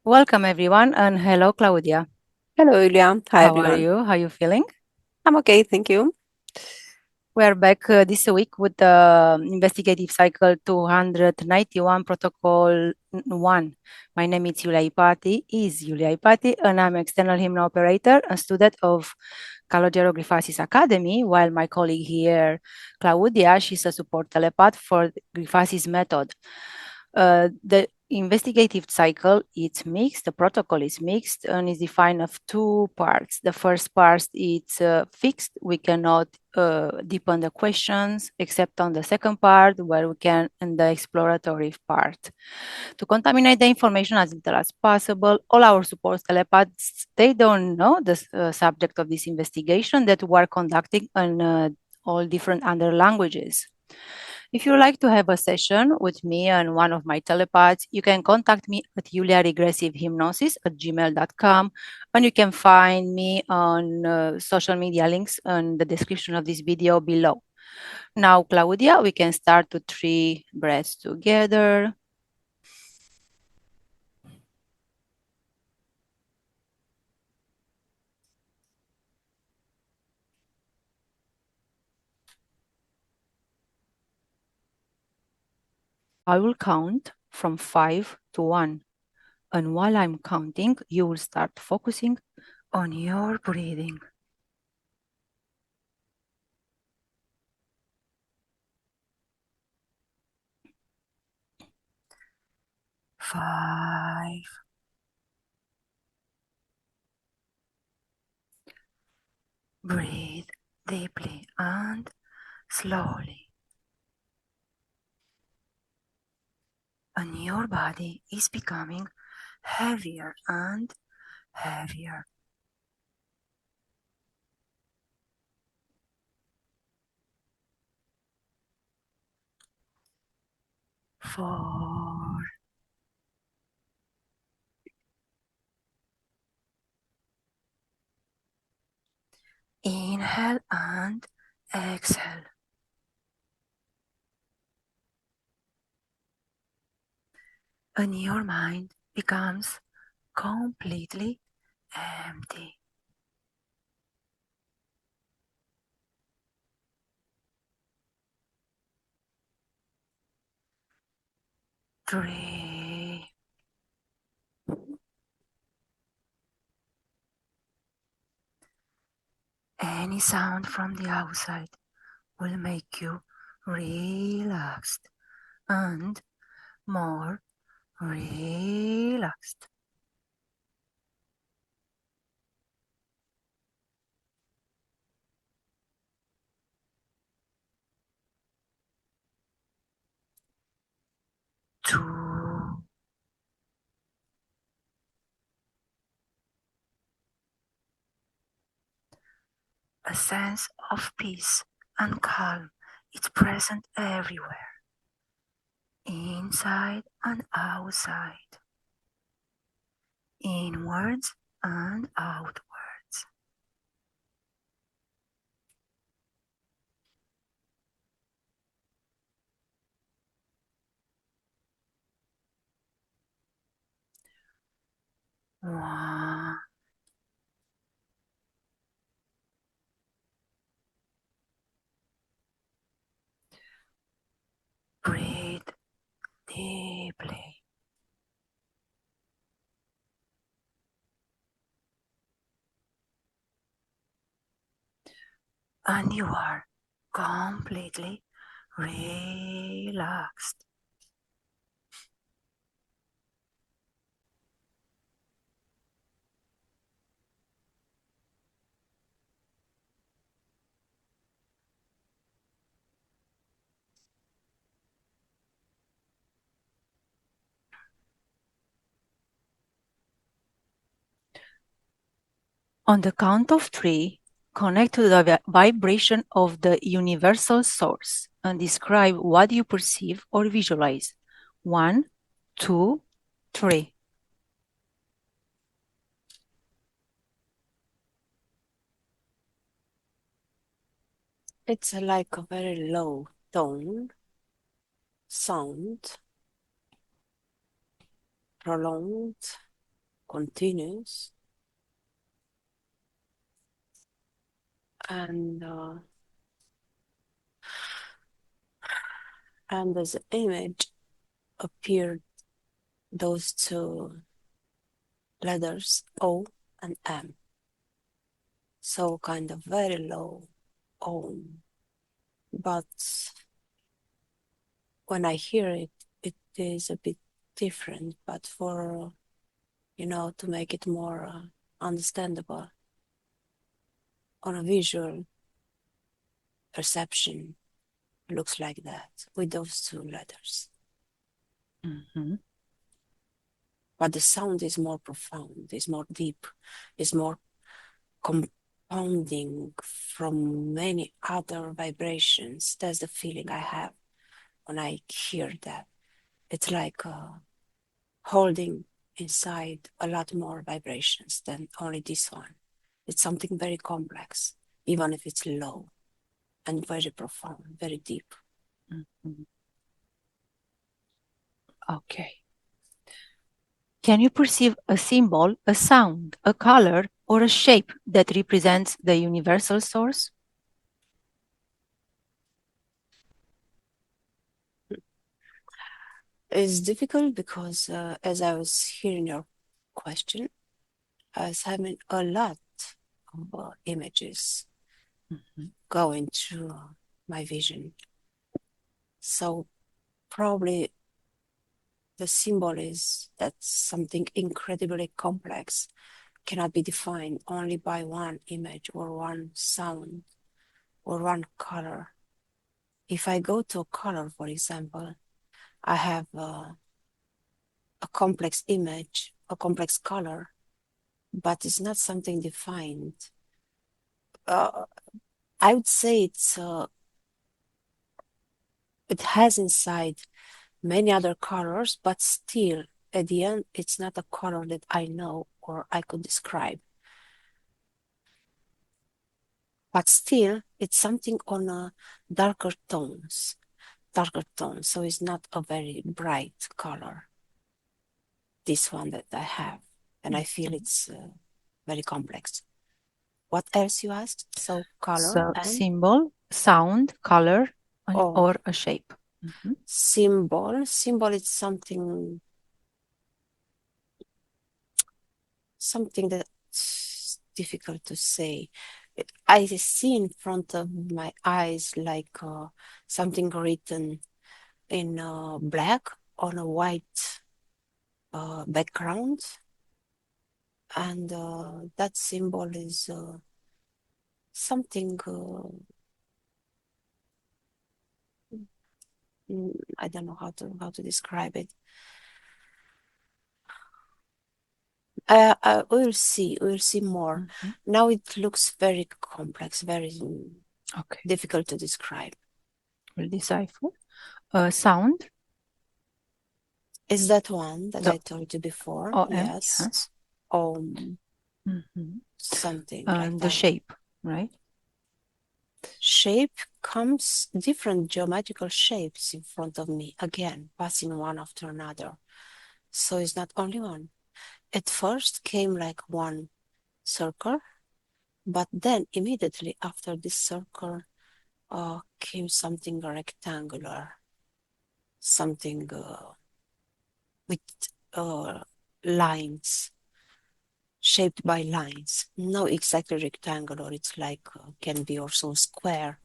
Welcome everyone and hello Claudia. Hello, Iulia. Hi, How are everyone. you? How are you feeling? I'm okay, thank you. We are back this week with the Investigative Cycle 291 Protocol 1. My name is Iulia Ipati, and I'm external hypnoperator, a student of Grifasi Academy, while my colleague here, Claudia, she's a support telepath for Grifasi's method. The investigative cycle is mixed, the protocol is mixed and is defined of two parts. The first part is fixed. We cannot deepen the questions except on the second part where we can in the exploratory part. To contaminate the information as little as possible, all our support telepaths, they don't know the subject of this investigation that we are conducting in all different other languages. If you like to have a session with me and one of my telepaths, you can contact me at juliaregressivhypnosis@gmail.com, and you can find me on social media links in the description of this video below. Now, Claudia, we can start to 3 breaths together. I will count from 5 to 1. And while I'm counting, you will start focusing on your breathing. 5. Breathe deeply and slowly. And your body is becoming heavier and heavier. 4. Inhale and exhale. And your mind becomes completely empty. 3. Any sound from the outside will make you relaxed and more relaxed. 2. A sense of peace and calm is present everywhere, inside and outside, inwards and outwards. 1. Breathe deeply. And you are completely relaxed. On the count of 3, connect to the vibration of the universal source and describe what you perceive or visualize. 1, 2, 3. It's like a very low tone, sound, prolonged, continuous. And as the image appeared, those two letters O and M. So kind of very low O. But when I hear it, it is a bit different. But for, to make it more understandable on a visual perception, looks like that with those two letters. Mm-hmm. But the sound is more profound, is more deep, is more compounding from many other vibrations. That's the feeling I have when I hear that. It's like holding inside a lot more vibrations than only this one. It's something very complex, even if it's low and very profound, very deep. Mm-hmm. Okay. Can you perceive a symbol, a sound, a color, or a shape that represents the universal source? It's difficult because as I was hearing your question, I was having a lot of images going through my vision. So probably the symbol is that something incredibly complex cannot be defined only by one image or one sound or one color. If I go to a color, for example, I have a complex image, a complex color, but it's not something defined. I would say it has inside many other colors, but still, at the end, it's not a color that I know or I could describe. But still, it's something on a darker tones, so it's not a very bright color, this one that I have, and I feel it's very complex. What else you asked? So color So and symbol, sound, color, oh, or a shape. symbol is something that's difficult to say. I see in front of my eyes like something written in black on a white background, and that symbol is something I don't know how to describe it. We'll see more. Now it looks very complex, very difficult to describe. We'll decipher. Sound. Is that one that I told you before? OM, yes. Something like and that. the shape, right? Shape comes different geometrical shapes in front of me, again, passing one after another. So it's not only one. At first came like one circle, but then immediately after this circle came something rectangular, something with lines, shaped by lines. No exactly rectangular, it's like can be also square,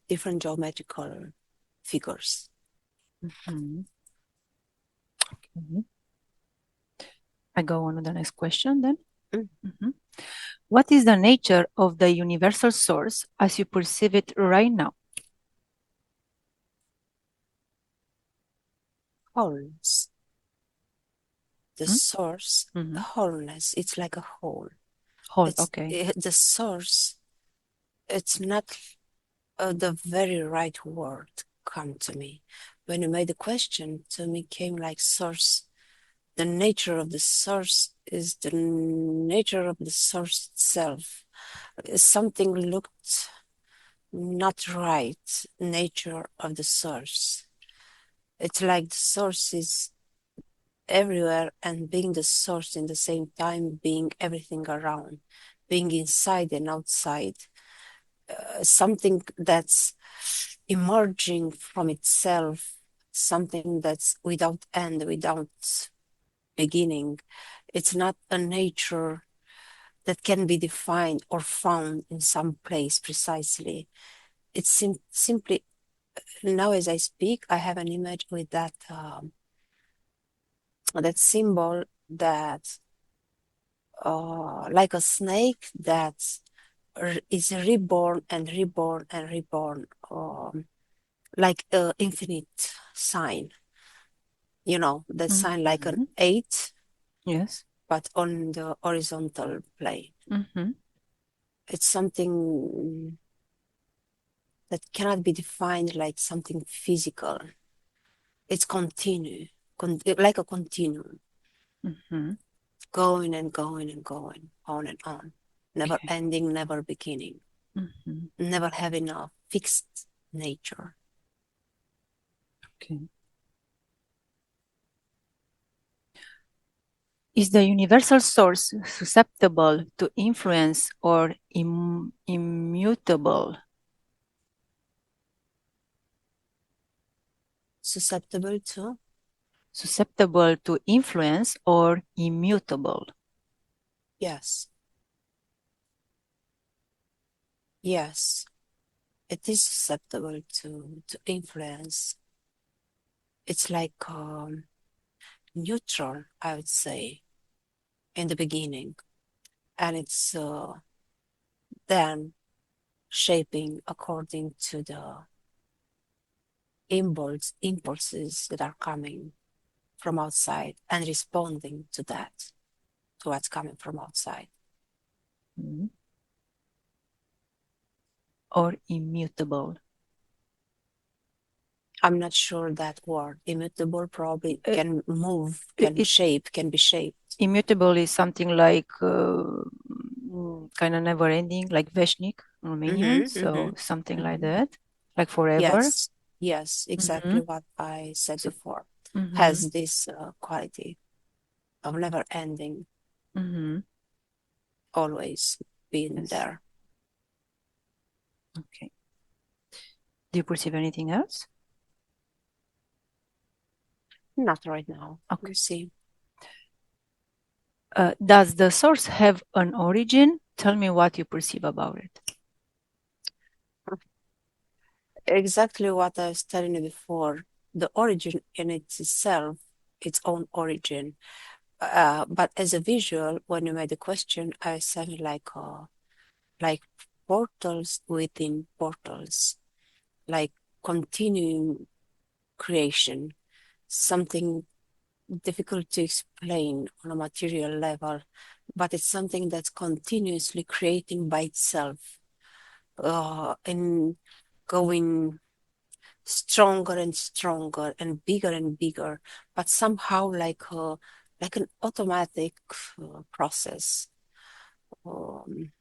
different geometrical figures. I go on to the next question then. What is the nature of the universal source as you perceive it right now? Wholeness. The source, wholeness, it's like a whole. Okay. The source, it's not the very right word come to me. When you made the question, to me came like source. The nature of the source is the nature of the source itself. Something looked not right, nature of the source. It's like the source is everywhere and being the source in the same time, being everything around, being inside and outside, something that's emerging from itself, something that's without end, without beginning. It's not a nature that can be defined or found in some place precisely. It's simply, now as I speak, I have an image with that symbol that like a snake that is reborn and reborn and reborn, like an infinite sign, you know, that sign like an Mhm. 8, Yes. but on the horizontal plane. Mhm. It's something that cannot be defined like something physical. It's like a continuum, Mhm. going and going and going, on and on, never Okay. ending, never beginning, Mhm. never having a fixed nature. Okay. Is the universal source susceptible to influence or immutable? Susceptible to? Susceptible to influence or immutable? Yes. Yes. It is susceptible to influence. It's like neutral, I would say, in the beginning. And it's then shaping according to the impulses that are coming from outside and responding to that, to what's coming from outside. Mhm. Or immutable? I'm not sure that word. Immutable probably Uh, can move, it can be shaped. Immutable is something like kind of never ending, like Veshnik, Romanian. Mm-hmm, So something mm-hmm, like mm-hmm. that, like forever. Yes, yes, Mm-hmm. exactly what I said So, before. mm-hmm. Has this quality of never ending, Mm-hmm. always being Yes. there. Okay. Do you perceive anything else? Not right now. Okay. You see, Does the source have an origin? Tell me what you perceive about it. exactly what I was telling you before. The origin in itself, its own origin. But as a visual, when you made the question, I said like portals within portals, like continuing creation, something difficult to explain on a material level, but it's something that's continuously creating by itself, and going stronger and stronger and bigger, but somehow like an automatic process. Um,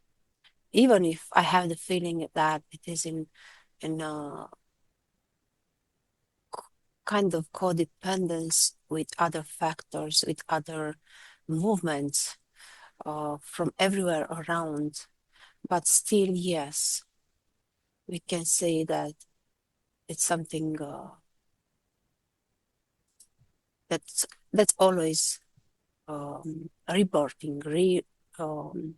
Even if I have the feeling that it is in a kind of codependence with other factors, with other movements from everywhere around. But still, yes, we can say that it's something that's always reporting, um,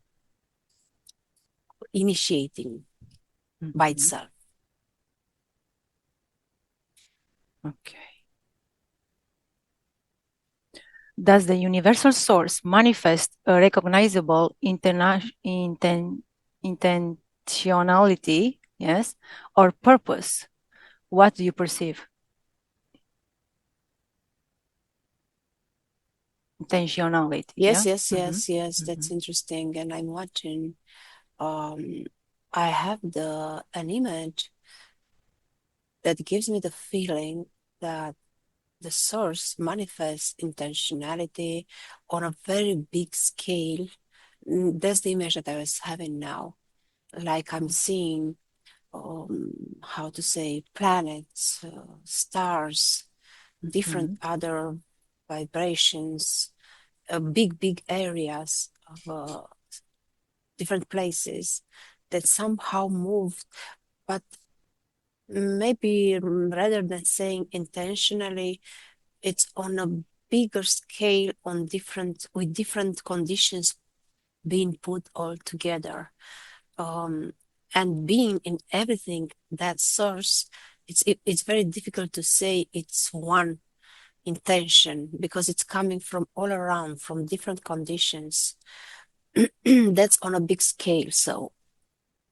initiating by Mhm. itself. Okay. Does the universal source manifest a recognizable intentionality, yes, or purpose? What do you perceive? Intentionality, yeah? Yes, yes, Mm-hmm. yes, yes. Mm-hmm. That's interesting. And I'm watching. I have the an image that gives me the feeling that the source manifests intentionality on a very big scale. That's the image that I was having now. Like I'm seeing, um, how to say, planets, stars, different Mm-hmm. other. vibrations, big areas of different places that somehow moved, but maybe rather than saying intentionally, it's on a bigger scale, on with different conditions being put all together. And being in everything that source, it's very difficult to say it's one intention, because it's coming from all around, from different conditions. That's on a big scale. So,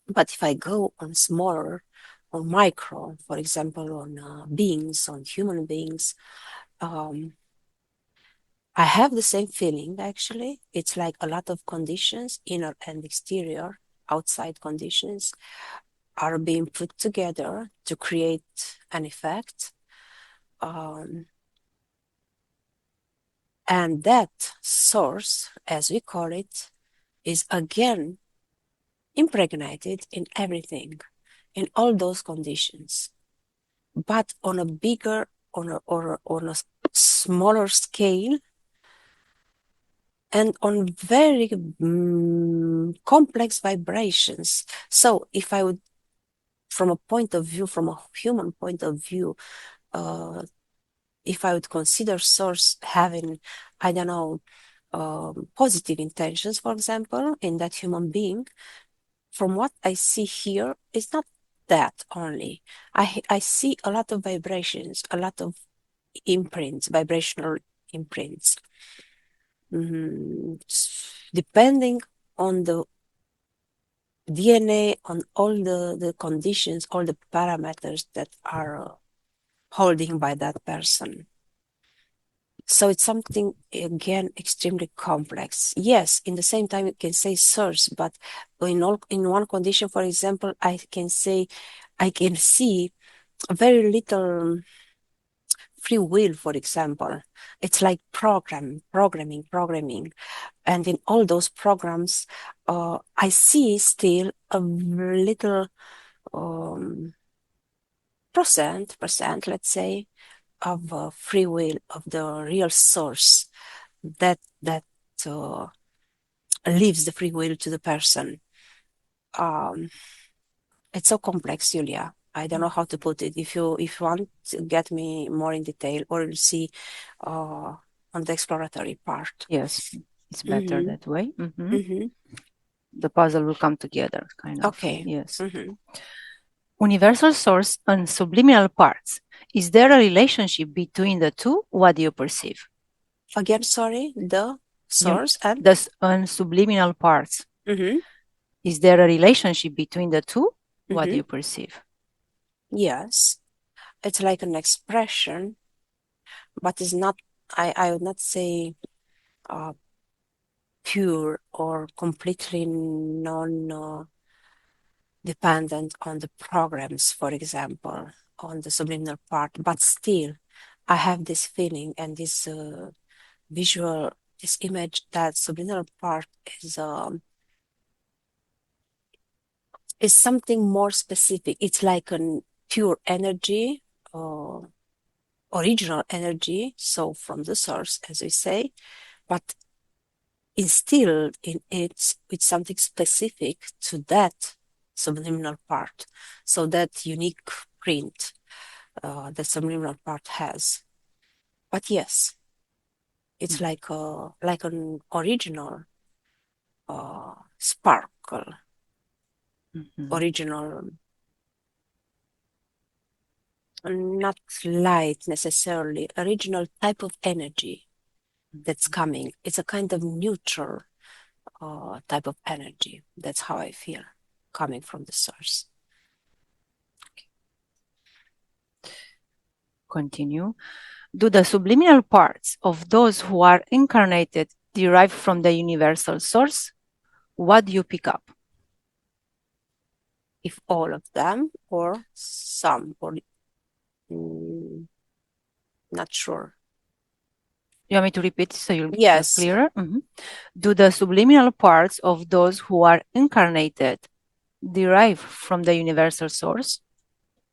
but if I go on smaller, on micro, for example, on beings, on human beings, I have the same feeling actually. It's like a lot of conditions, inner and exterior, outside conditions, are being put together to create an effect. And that source, as we call it, is again impregnated in everything, in all those conditions, but on a bigger, on a smaller scale, and on very complex vibrations. So if I would, from a point of view, from a human point of view, if I would consider source having, I don't know, positive intentions, for example, in that human being, from what I see here, it's not that only. I see a lot of vibrations, a lot of imprints, vibrational imprints. Depending on the DNA, on all the conditions, all the parameters that are holding by that person. So it's something, again, extremely complex. Yes, in the same time, you can say source, but in one condition, for example, I can see very little free will, for example. It's like programming. And in all those programs, I see still a little percent, let's say, of free will, of the real source that leaves the free will to the person. It's so complex, Julia. I don't know how to put it. If you want to get me more in detail, or you'll see on the exploratory part. Yes, it's better Mm-hmm. that way. Mm-hmm. The puzzle will come together, kind of. Okay. Yes. Mm-hmm. Universal source and subliminal parts. Is there a relationship between the two? What do you perceive? Again, sorry, the source and and subliminal parts. mm-hmm. Is there a relationship between the two? What do Mm-hmm. you perceive? Yes, it's like an expression, but it's not. I would not say pure or completely non dependent on the programs, for example, on the subliminal part. But still, I have this feeling and this visual, this image that subliminal part is something more specific. It's like a pure energy, uh, original energy, so from the source, as we say, but instilled in it with something specific to that subliminal part. So that unique print the subliminal part has. But yes, it's like an original sparkle, original, not light necessarily, original type of energy that's coming. It's a kind of neutral type of energy. That's how I feel, coming from the source. Continue. Do the subliminal parts of those who are incarnated derive from the universal source? What do you pick up? If all of them or some, or not sure. You want me to repeat so you'll get Yes. clearer? Do the subliminal parts of those who are incarnated derive from the universal source?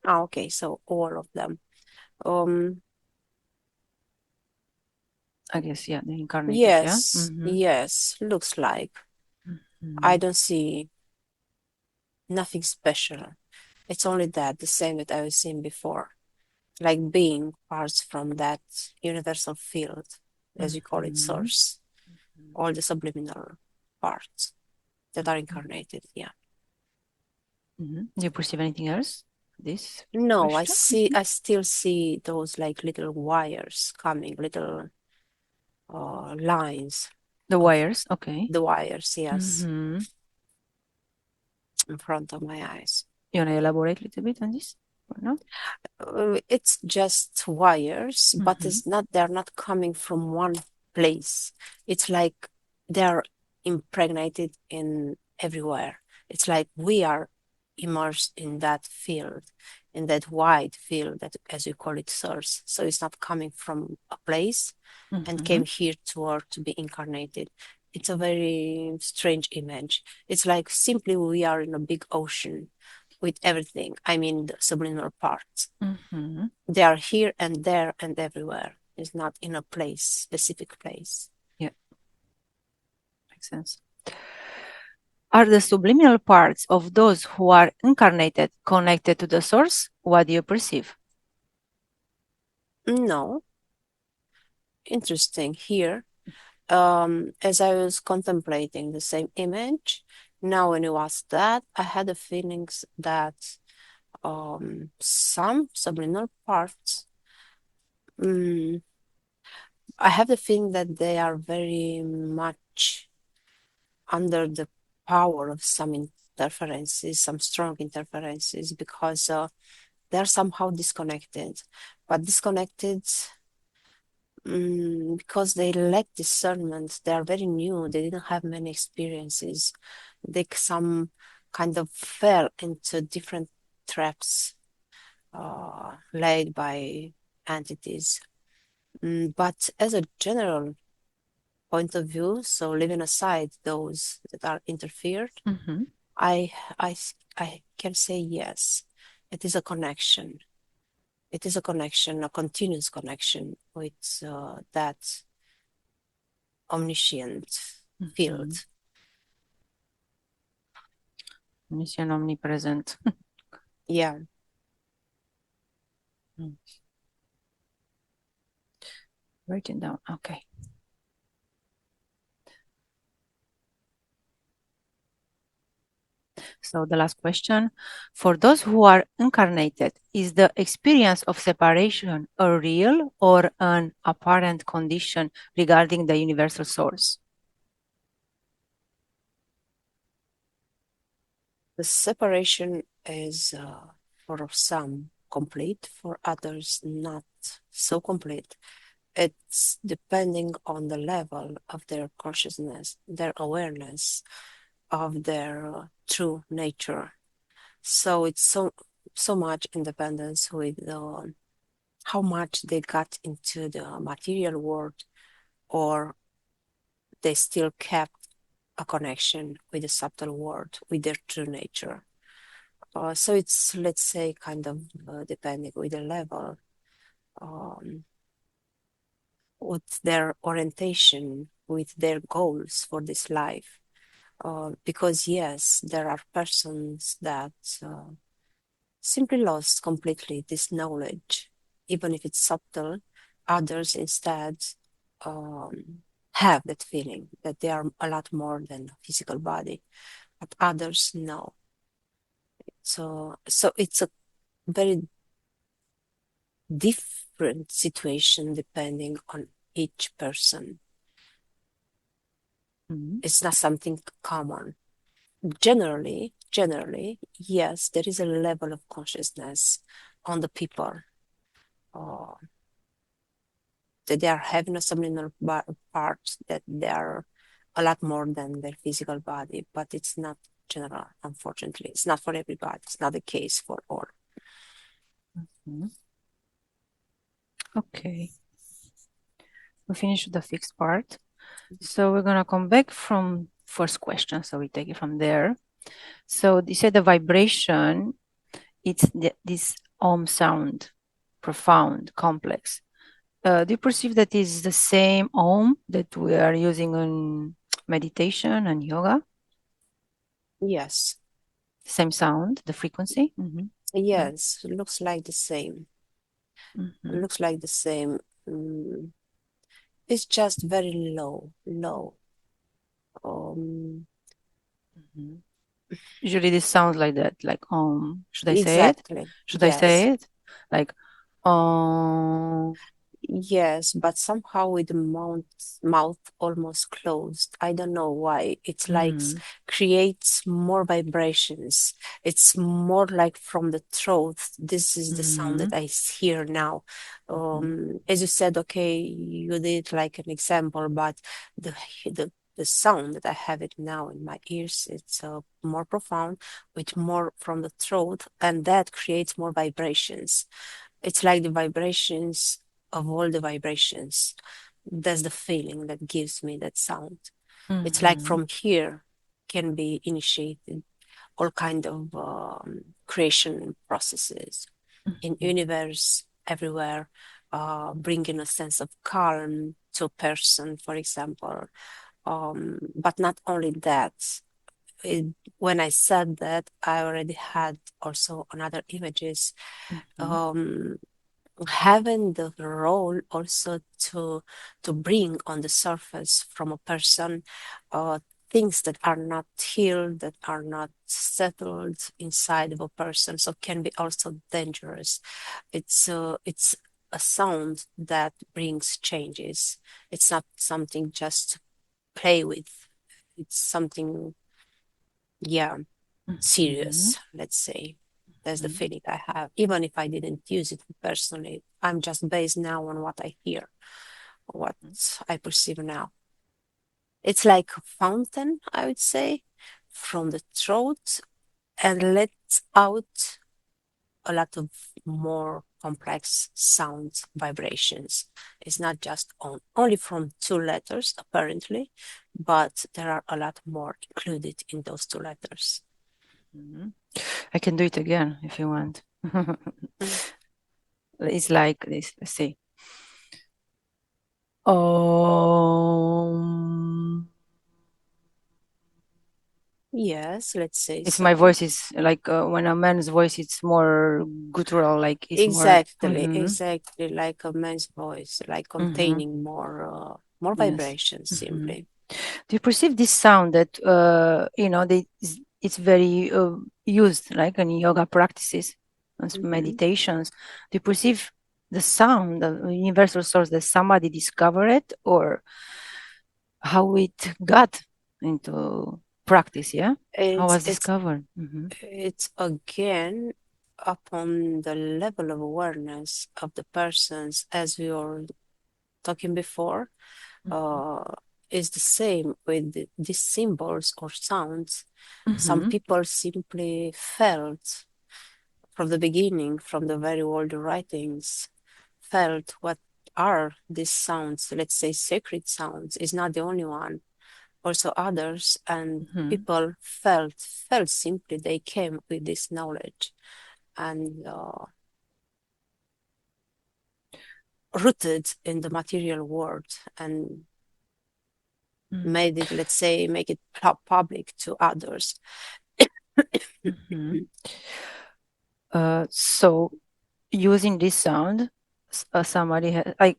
Okay, so all of them. I guess, yeah, the incarnated, Yes, yes, looks like. I don't see nothing special. It's only that, the same that I was seeing before, like being parts from that universal field, as you call it, source, all the subliminal parts that are incarnated. Yeah. Do you perceive anything else? This No, question? I still see those like little wires coming, little lines The of wires, okay. the wires, yes, in front of my eyes. You want to elaborate a little bit on this or no? It's just wires, but it's not, they're not coming from one place. It's like they're impregnated in everywhere. It's like we are immersed in that field, in that wide field that, as you call it, source. So it's not coming from a place and came here to Earth to be incarnated. It's a very strange image. It's like simply we are in a big ocean with everything. I mean, the subliminal parts. They are here and there and everywhere. It's not in a place, specific place. Yeah, makes sense. Are the subliminal parts of those who are incarnated connected to the source? What do you perceive? No. Interesting here. As I was contemplating the same image, now when you asked that, I had the feelings that some subliminal parts, I have the feeling that they are very much under the power of some interferences, some strong interferences, because they're somehow disconnected, but disconnected because they lack discernment. They are very new. They didn't have many experiences. They some kind of fell into different traps laid by entities. But as a general point of view, so leaving aside those that are interfered, I can say yes, it is a connection. It is a connection, a continuous connection with that omniscient field. Omniscient, omnipresent. Yeah. Writing down, okay. So the last question, for those who are incarnated, is the experience of separation a real or an apparent condition regarding the universal source? The separation is for some complete, for others not so complete. It's depending on the level of their consciousness, their awareness of their true nature. So it's so much independence with how much they got into the material world, or they still kept a connection with the subtle world, with their true nature. So it's, let's say, kind of depending with the level, with their orientation, with their goals for this life. Because yes, there are persons that simply lost completely this knowledge, even if it's subtle. Others instead have that feeling that they are a lot more than a physical body, but others no. So it's a very different situation depending on each person. It's not something common. Generally, yes, there is a level of consciousness on the people that they are having a subliminal part, that they are a lot more than their physical body, but it's not general, unfortunately. It's not for everybody. It's not the case for all. Okay. We finished the fixed part. So we're going to come back from first question. So we take it from there. So you said the vibration, it's this sound, profound, complex. Do you perceive that is the same Om that we are using in meditation and yoga? Yes. Same sound, the frequency? Yes, it looks like the same. It Mm-hmm. looks like the same. Mm, it's just very low, low. Um, Mm-hmm. Usually this sounds like that, like Should I say it? exactly. Should I Yes. say it? Like um. Yes, but somehow with the mouth almost closed. I don't know why. It's like Mm-hmm. creates more vibrations. It's more like from the throat. This is the sound Mm-hmm. that I hear now. As you said, okay, you did like an example, but the the sound that I have it now in my ears, it's more profound, with more from the throat, and that creates more vibrations. It's like the vibrations of all the vibrations. That's the feeling that gives me that sound. It's like Mm-hmm. from here can be initiated all kind of creation processes in Mm-hmm. universe everywhere, bringing a sense of calm to a person, for example. But not only that, it, when I said that, I already had also another images, Mm-hmm. um, having the role also to bring on the surface from a person uh, things that are not healed, that are not settled inside of a person, so can be also dangerous. It's a sound that brings changes. It's not something just to play with. It's something, yeah, Mm-hmm. serious, let's say. That's the Mm-hmm. feeling I have, even if I didn't use it personally. I'm just based now on what I hear, what I perceive now. It's like a fountain, I would say, from the throat and lets out a lot of more complex sounds, vibrations. It's not just only from two letters, apparently, but there are a lot more included in those two letters. Mm-hmm. I can do it again if you want. Mm. It's like this. Let's see. Um, Yes, let's say if my so. voice is like when a man's voice, it's more guttural, like it's more. Exactly, exactly like a man's voice, like Mm-hmm. containing more Yes. vibrations Mm-hmm. simply. Do you perceive this sound that it's very used like in yoga practices and Hmm. meditations? Do you perceive the sound, the universal source, that somebody discovered it, or how it got into practice? Yeah, how It's was it's discovered? Mm-hmm. it's again upon the level of awareness of the persons, as we were talking before, uh, is the same with these symbols or sounds. Some Mm-hmm. people simply felt from the beginning, from the very old writings, felt what are these sounds, let's say sacred sounds, is not the only one. Also others, and Mm-hmm. people felt simply they came with this knowledge and rooted in the material world and made it, let's say, make it public to others. Mm-hmm. So using this sound, somebody like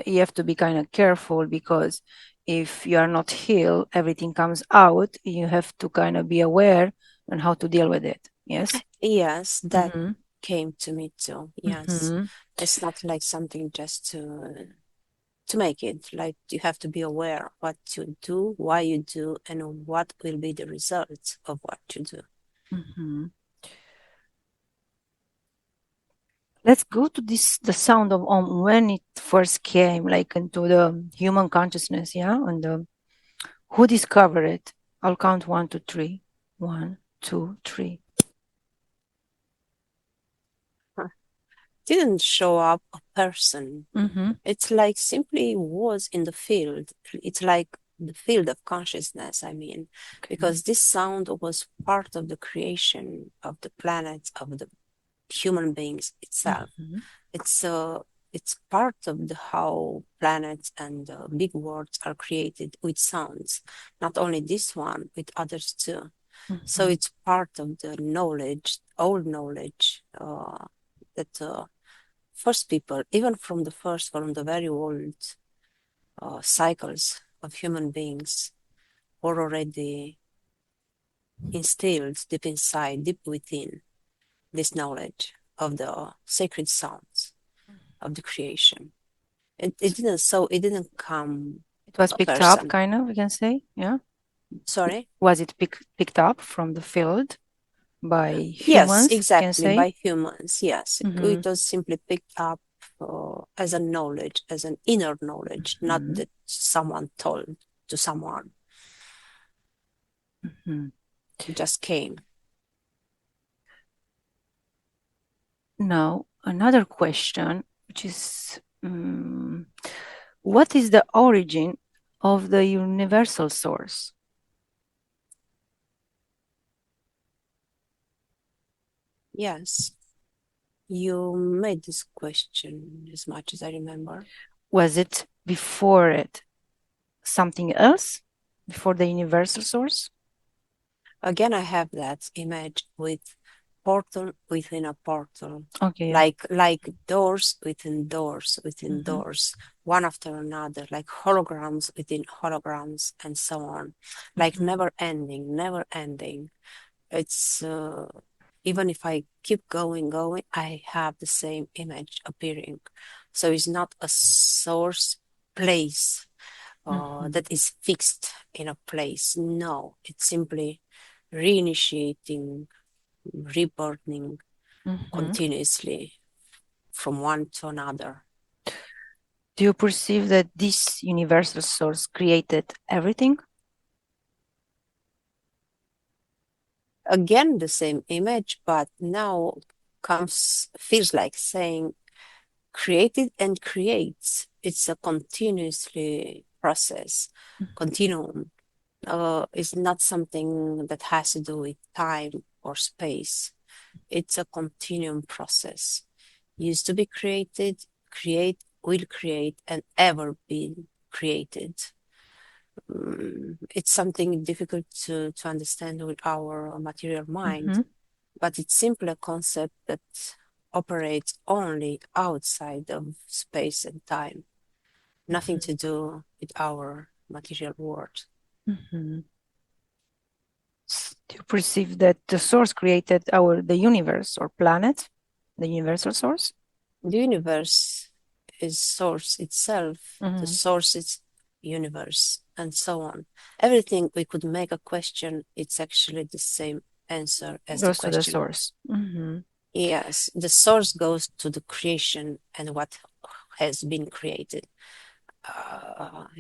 you have to be kind of careful because if you are not healed, everything comes out. You have to kind of be aware on how to deal with it. Yes. Yes, that Mm-hmm. came to me too. Yes. Mm-hmm. It's not like something just to make it. Like you have to be aware what you do, why you do, and what will be the result of what you do. Mm-hmm. Let's go to this the sound of when it first came like into the human consciousness, yeah, and who discovered it. I'll count 1, 2, 3. 1, 2, 3. Huh. Didn't show up a person. Mm-hmm. It's like simply was in the field. It's like the field of consciousness, I mean, Okay. because this sound was part of the creation of the planet, of the human beings itself. Mm-hmm. It's it's part of how planets and big worlds are created with sounds. Not only this one, with others too. So it's part of the knowledge, old knowledge, that first people, even from the very old cycles of human beings, were already instilled deep inside, deep within, this knowledge of the sacred sounds of the creation. It didn't come It was a picked up, person. kind of, we can say, yeah. Sorry? Was it picked up from the field by Yes, humans, we can exactly, say? by humans. Yes, Mm-hmm. it was simply picked up as a knowledge, as an inner knowledge, not Mm-hmm. that someone told to someone. Mm-hmm. It just came. Now, another question, which is what is the origin of the universal source? Yes, you made this question as much as I remember. Was it before it something else? Before the universal source? Again, I have that image with portal within a portal, Okay, yeah. like doors within doors within Mm-hmm. doors, one after another, like holograms within holograms, and so on, like Mm-hmm. never ending, never ending. It's even if I keep going, I have the same image appearing. So it's not a source place Mm-hmm. that is fixed in a place. No, it's simply reinitiating, rebirthing Mm-hmm. continuously from one to another. Do you perceive that this universal source created everything? Again, the same image, but now feels like saying created and creates. It's a continuously process, continuum. It's not something that has to do with time or space. It's a continuum process. Used to be created, create, will create, and ever be created. It's something difficult to understand with our material mind, Mm-hmm. but it's simply a concept that operates only outside of space and time, nothing to do with our material world. Mm-hmm. Do you perceive that the source created the universe or planet, the universal source? The universe is source itself, the Mm-hmm. source is universe, and so on. Everything we could make a question, it's actually the same answer as the Goes to the question. source. Mm-hmm. Yes, the source goes to the creation and what has been created.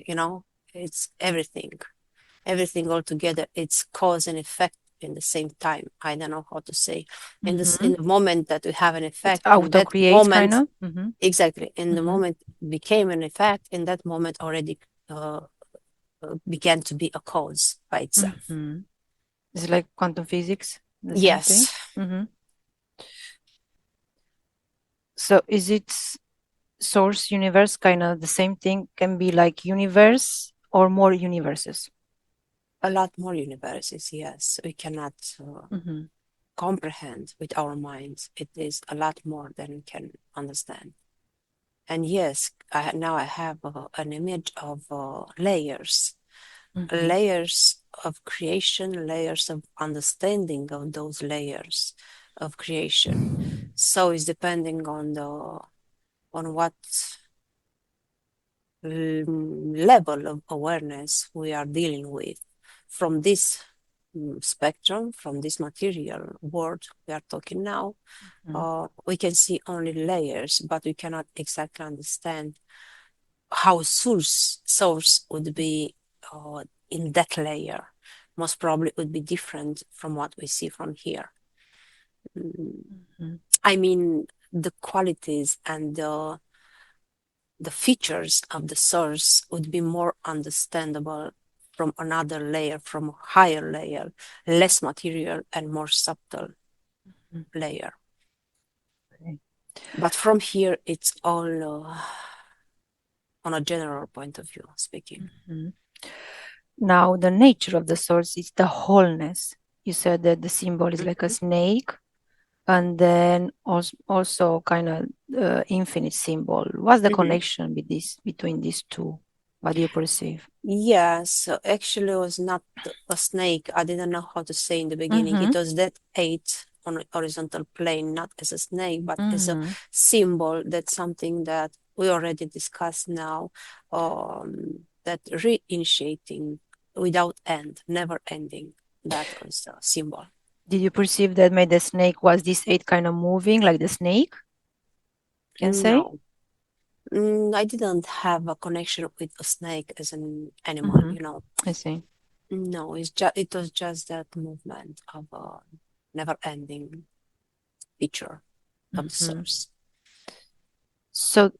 You know, it's everything, everything all together. It's cause and effect in the same time. I don't know how to say. Mm-hmm. In the moment that we have an It effect, in auto that creates, kind moment, of. Mm-hmm. exactly, in the Mm-hmm. moment became an effect, in that moment already began to be a cause by itself. Mm-hmm. It's like quantum physics, the same thing. Yes, Mm-hmm. So is it source universe kind of the same thing? Can be like universe or more universes? a lot more universes. Yes, we cannot Mm-hmm. comprehend with our minds. It is a lot more than we can understand. And yes, now I have an image of Mm-hmm. layers of creation, layers of understanding of those layers of creation. So it's depending on what level of awareness we are dealing with from this spectrum, from this material world we are talking now. We can see only layers, but we cannot exactly understand how source would be in that layer. Most probably it would be different from what we see from here. Mm-hmm. I mean, the qualities and the features of the source would be more understandable from another layer, from a higher layer, less material and more subtle Mm-hmm. layer. Okay. But from here, it's all on a general point of view speaking. Mhm. Now, the nature of the source is the wholeness. You said that the symbol is like a Mhm. snake, and then also kind of infinite symbol. What's the Mhm. connection with this between these two? What do you perceive? Yeah, so actually it was not a snake. I didn't know how to say in the beginning. Mm-hmm. It was that eight on a horizontal plane, not as a snake, but as a Mm-hmm. symbol. That's something that we already discussed now. That reinitiating without end, never ending. That was a symbol. Did you perceive that made the snake was this eight kind of moving like the snake? Can say? No, I didn't have a connection with a snake as an animal, Mm-hmm. you know. I see. No, it was just that movement of a never-ending feature of the Mm-hmm. source. So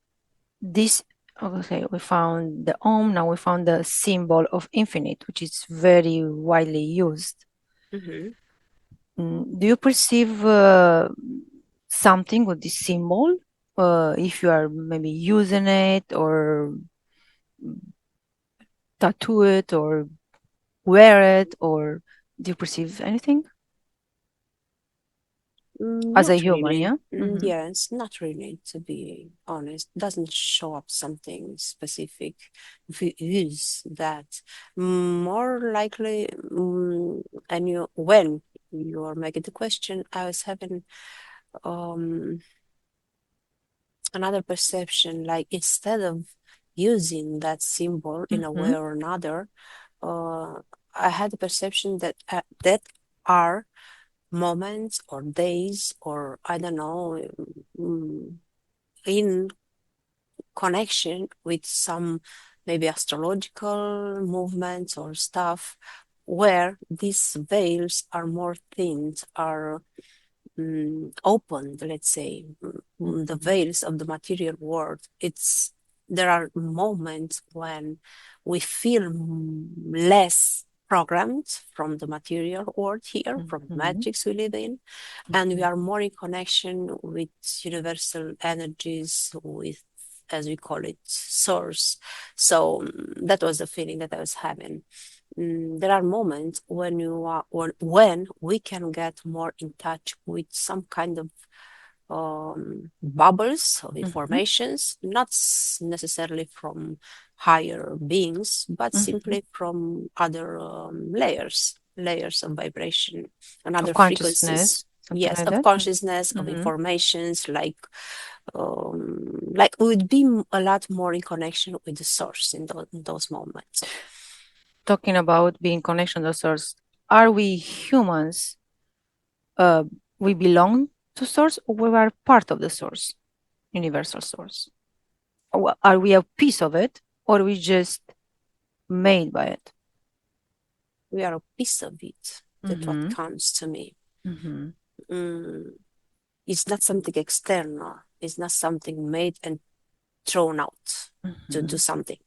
this, okay, we found the Om, now we found the symbol of infinite, which is very widely used. Mm-hmm. Do you perceive something with this symbol? If you are maybe using it or tattoo it or wear it, or do you perceive anything as a Not human? really. Yeah. Mm-hmm. Yes, not really, to be honest. Doesn't show up something specific. If you use that, more likely, and when you are making the question, I was having um another perception, like instead of using that symbol in a Mm-hmm. way or another, uh, I had the perception that that are moments or days or I don't know, mm, in connection with some maybe astrological movements or stuff where these veils are more thin, are opened, let's say, the Mm-hmm. veils of the material world. There are moments when we feel less programmed from the material world here, from the Mm-hmm. matrix we live in, and we Mm-hmm. are more in connection with universal energies, with, as we call it, source. So that was the feeling that I was having. There are moments when when we can get more in touch with some kind of bubbles of Mm-hmm. informations, not necessarily from higher beings, but Mm-hmm. simply from other layers of vibration and Of other consciousness, frequencies. something Yes, like of that. consciousness, of Mm-hmm. informations, like we would be a lot more in connection with the source in those moments. Talking about being connection to source, are we humans? Uh, we belong to source, or we are part of the source, universal source? Are we a piece of it, or we just made by it? We are a piece of it. That's what Mm-hmm. comes to me. Mm-hmm. Mm, it's not something external. It's not something made and thrown out to Mm-hmm. do something.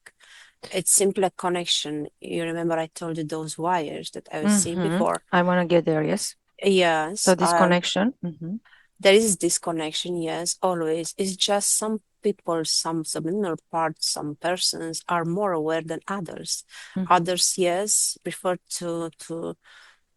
It's simply a connection. You remember I told you those wires that I was seeing Mm-hmm. before? I want to get there. Yes. Yes, So this connection. Mm-hmm. there is this connection, yes, always. It's just some people, some subliminal parts, some persons are more aware than others. Mm-hmm. Others, yes, prefer to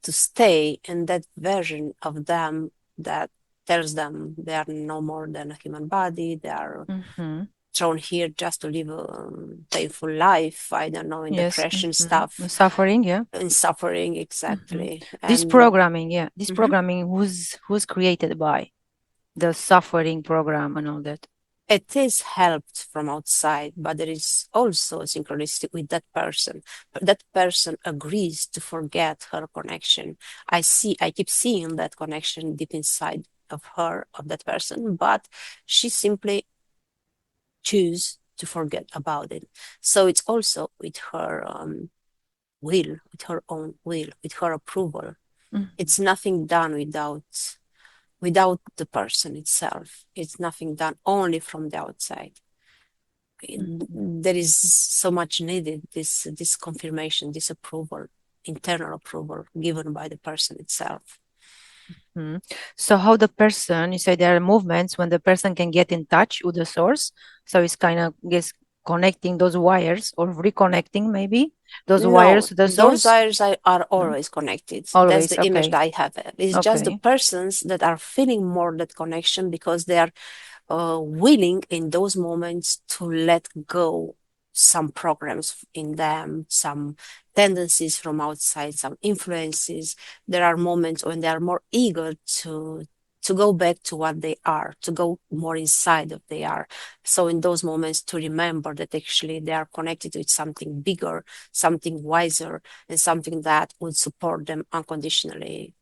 stay in that version of them that tells them they are no more than a human body. They are Mm-hmm. thrown here just to live a painful life. I don't know, in Yes. depression Mm-hmm. stuff, Suffering. Yeah. in suffering, Mm-hmm. exactly. This And programming. Yeah. This mhm. programming who's created by the suffering program and all that. It is helped from outside, but there is also synchronicity with that person. But that person agrees to forget her connection. I keep seeing that connection deep inside of her, of that person, but she simply choose to forget about it. So it's also with her will, with her own will, with her approval. Mm-hmm. It's nothing done without the person itself. It's nothing done only from the outside. Mm-hmm. There is so much needed, this confirmation, this approval, internal approval given by the person itself. Mhm. So how the person, you say there are movements when the person can get in touch with the source. So it's kind of gets connecting those wires or reconnecting maybe those wires No, to the those source. wires are No, always connected. That's always. the image Okay. that I have. It's just the Okay. persons that are feeling more that connection because they are willing in those moments to let go some programs in them, some tendencies from outside, some influences. There are moments when they are more eager to go back to what they are, to go more inside of they are. So in those moments to remember that actually they are connected with something bigger, something wiser, and something that would support them unconditionally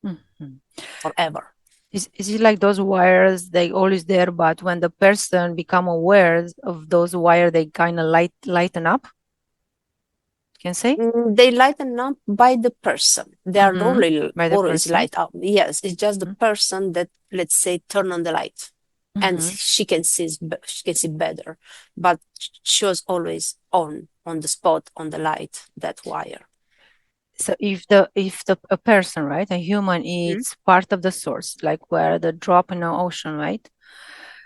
Mhm. forever. Is it like those wires, they always there, but when the person become aware of those wire, they kind of lighten up, can say? They lighten up by the person. They are Mm-hmm. only By the always person. light up. Yes, it's just the person that, let's say, turn on the light, and Mm-hmm. she can see better, but she was always on the spot, on the light, that wire. So if the a person, right, a human Mm-hmm. is part of the source, like where the drop in the ocean, right?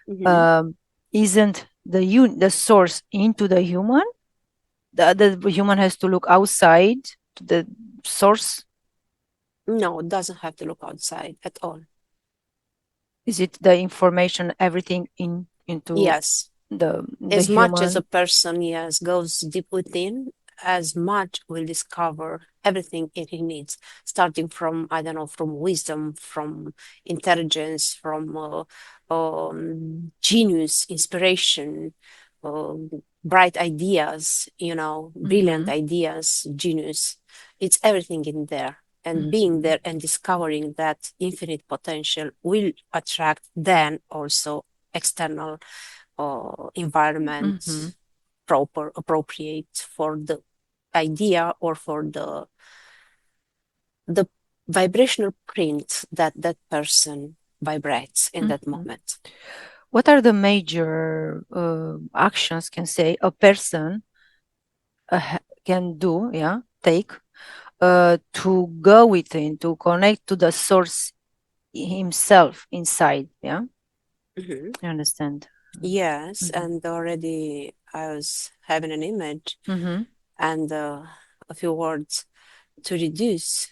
Mm-hmm. Um, isn't the source into the human? The human has to look outside to the source. No, it doesn't have to look outside at all. Is it the information, everything into Yes, the as much as a human? person, yes, goes deep within, as much will discover everything he needs, starting from, I don't know, from wisdom, from intelligence, from genius, inspiration, um, bright ideas, brilliant Mm-hmm. ideas, genius. It's everything in there. And being Mm-hmm. there and discovering that infinite potential will attract then also external environment Mm-hmm. appropriate for the idea or for the vibrational print that that person vibrates in that Mm-hmm. moment. What are the major actions, can say, a person can do, yeah, take to go within, to connect to the source himself inside, yeah? Mhm. You understand? Yes, Mm-hmm. and already I was having an image Mm-hmm. and a few words to reduce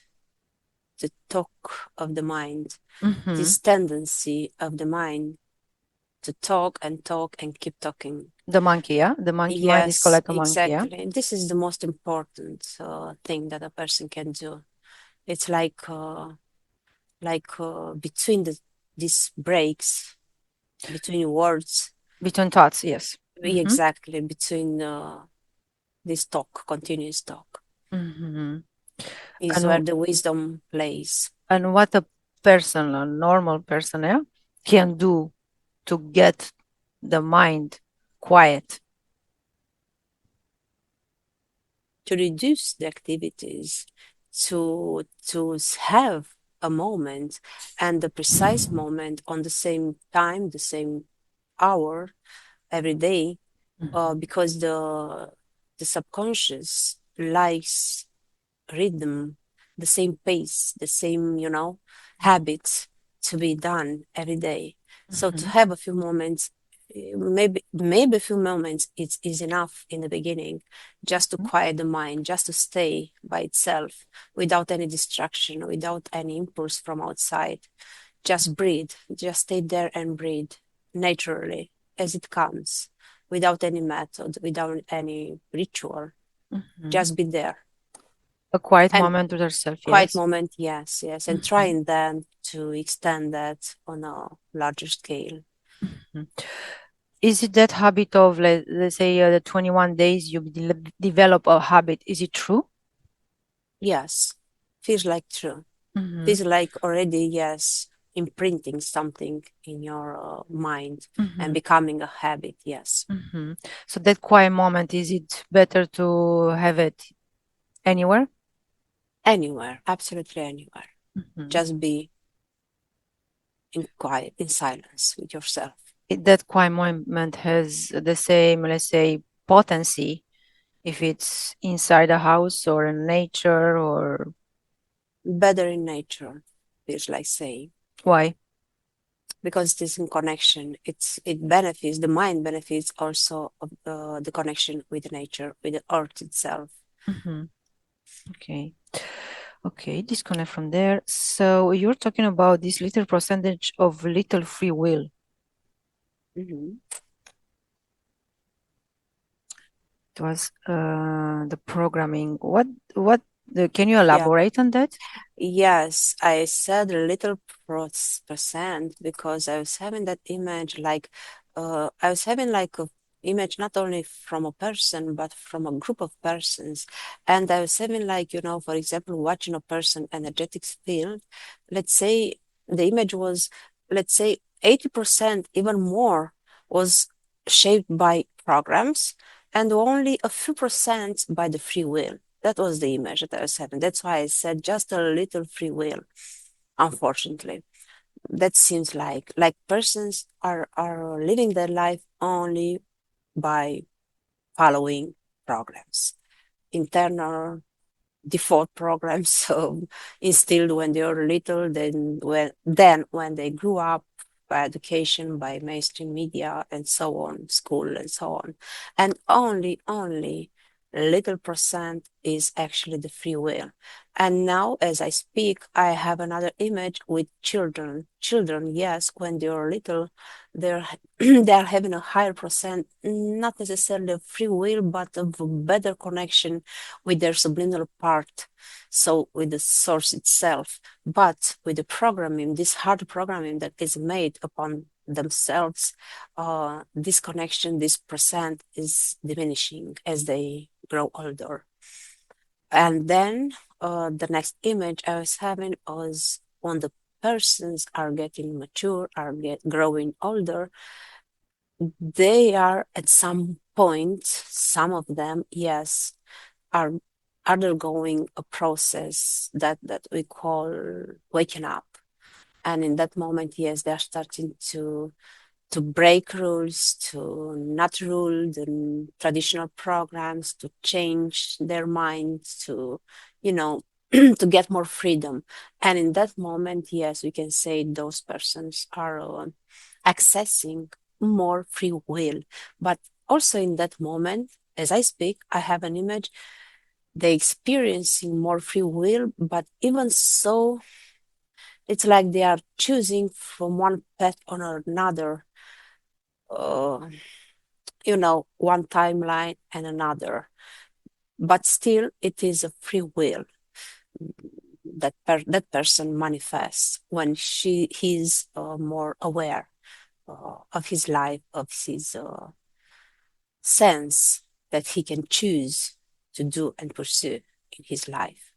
the talk of the mind, Mm-hmm. this tendency of the mind to talk and keep talking. The monkey, yeah? The monkey mind is called Yes, like a monkey, yeah? exactly. This is the most important thing that a person can do. It's like between these breaks, between words, Between thoughts, yes. Mm-hmm. exactly between this talk, continuous talk, Mm-hmm. is where And the wisdom plays. and what a person, a normal person, yeah, can do to get the mind quiet. To reduce the activities, to have a moment and the precise moment on the same time, the same hour every day, because the subconscious likes rhythm, the same pace, the same, habits to be done every day. So to Mm-hmm. have a few moments, maybe a few moments is enough in the beginning, just to quiet the mind, just to stay by itself without any distraction, without any impulse from outside. Just breathe, just stay there and breathe naturally as it comes, without any method, without any ritual. Mm-hmm. Just be there. A quiet And moment with herself, quiet yes. moment, yes, yes. And Mm-hmm. trying then to extend that on a larger scale. Mm-hmm. Is it that habit of, let's say, the 21 days you develop a habit? Is it true? Yes, feels like true. Mm-hmm. Feels like already, yes, imprinting something in your mind and Mm-hmm. becoming a habit, yes. Mm-hmm. So that quiet moment, is it better to have it anywhere? Anywhere, absolutely anywhere. Mm-hmm. Just be in quiet, in silence with yourself. That quiet moment has the same, let's say, potency if it's inside a house or in nature or. Better in nature feels like saying. Why? Because this in connection, it benefits, the mind benefits also of the connection with nature, with the earth itself. Mm-hmm. Okay. Okay, disconnect from there. So you're talking about this little percentage of little free will. Mm-hmm. It was the programming. Can you Yeah. elaborate on that? Yes, I said a little percent because I was having that image like I was having like a image not only from a person but from a group of persons. And I was having like, for example, watching a person energetics field. Let's say the image was, let's say 80%, even more, was shaped by programs and only a few percent by the free will. That was the image that I was having. That's why I said just a little free will, unfortunately. That seems like persons are living their life only by following programs, internal default programs so instilled when they were little, then when they grew up, by education, by mainstream media and so on, school and so on. And only a little percent is actually the free will. And now as I speak, I have another image with children. Yes, when they're little, they're they're having a higher percent, not necessarily of free will, but of a better connection with their subliminal part, so with the source itself, but with the programming, this hard programming that is made upon themselves, this connection, this percent is diminishing as they grow older. And then the next image I was having was when the persons are getting mature, growing older, they are at some point, some of them, yes, are undergoing a process that we call waking up. And in that moment, yes, they're starting to break rules, to not rule the traditional programs, to change their minds, to, to get more freedom. And in that moment, yes, we can say those persons are accessing more free will. But also in that moment, as I speak, I have an image, they experiencing more free will, but even so, it's like they are choosing from one path or another, uh, one timeline and another. But still, it is a free will that person manifests when he's more aware of his life, of his sense that he can choose to do and pursue in his life.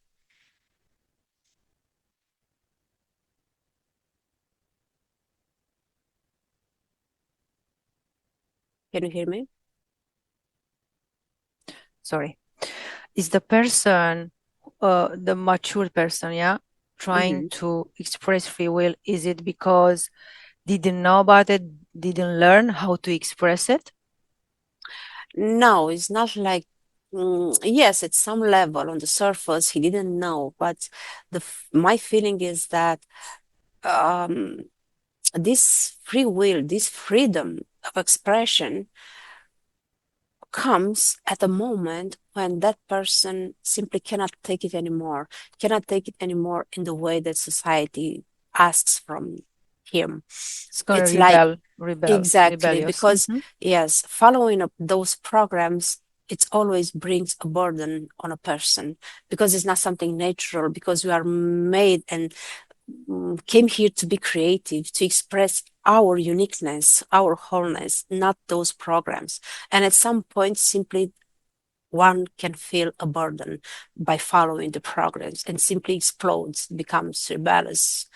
Can you hear me? Sorry. Is the person, the mature person, yeah, trying Mm-hmm. to express free will? Is it because didn't know about it, didn't learn how to express it? No, it's not like, yes, at some level on the surface, he didn't know, but my feeling is that um, this free will, this freedom of expression comes at a moment when that person simply cannot take it anymore, cannot take it anymore in the way that society asks from him. It's gonna It's like, exactly, rebellious. because yes, following up those programs, it always brings a burden on a person because it's not something natural, because we are made and came here to be creative, to express our uniqueness, our wholeness, not those programs. And at some point, simply one can feel a burden by following the programs and simply explodes, becomes rebellious,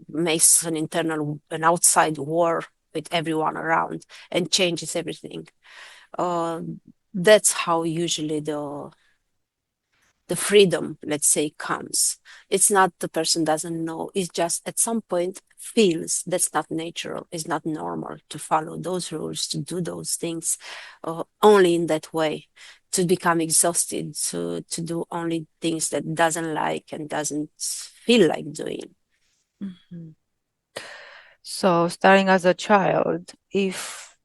makes an outside war with everyone around and changes everything. Uh, that's how usually the freedom, let's say, comes. It's not the person doesn't know, it's just at some point feels that's not natural, it's not normal to follow those rules, to do those things only in that way. to become exhausted, to do only things that doesn't like and doesn't feel like doing. So starting as a child, if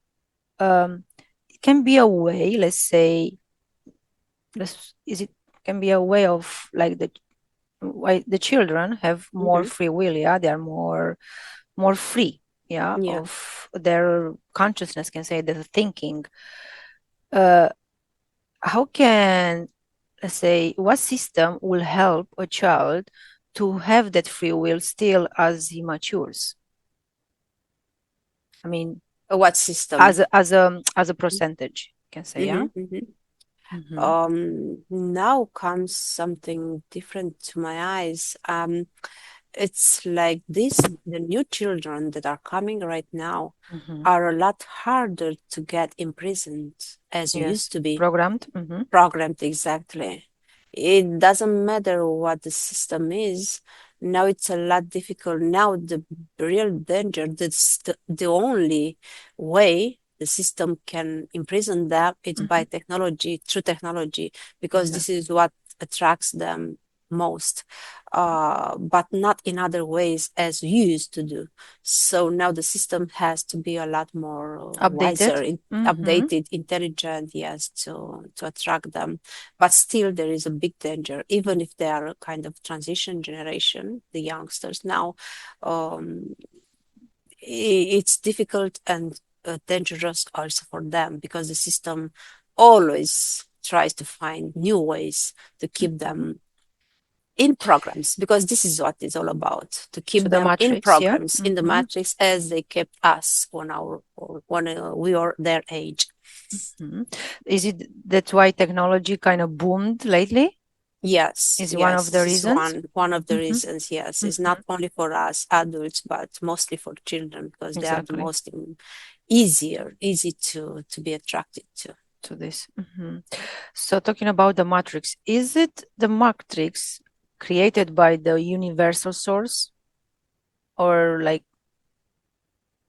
it can be a way, let's say, is it can be a way of like why the children have more Mm-hmm. free will, yeah, they are more free, yeah, Yeah. of their consciousness, can say, their thinking. Uh, how can, let's say, what system will help a child to have that free will still as he matures? I mean, What system? as a percentage, can say, yeah. Mm-hmm, mm-hmm. Mm-hmm. Now comes something different to my eyes. It's like this, the new children that are coming right now Mm-hmm. are a lot harder to get imprisoned as used Yes, to be. programmed. Mm-hmm. Programmed, exactly. It doesn't matter what the system is. Now it's a lot difficult. Now the real danger, the only way the system can imprison them, it's Mm-hmm. by technology, through technology, because this Yes. is what attracts them most, but not in other ways as we used to do. So now the system has to be a lot more wiser, Updated. Mm-hmm. updated, intelligent, yes, to attract them. But still, there is a big danger, even if they are a kind of transition generation, the youngsters now. Um, it's difficult and dangerous also for them because the system always tries to find new ways to keep Mm-hmm. them in programs, because this is what it's all about, to So keep the them in matrix, yeah. programs in the Mm-hmm. matrix as they kept us when we were their age. Mm-hmm. Is it that's why technology kind of boomed lately? Yes, Is it one yes, of the this is reasons? one of the Mm-hmm. reasons. Yes, it's Mm-hmm. not only for us adults, but mostly for children, because they are the Exactly. most easy to be attracted to. To this. Mm-hmm. So talking about the matrix, is it the matrix created by the universal source, or like,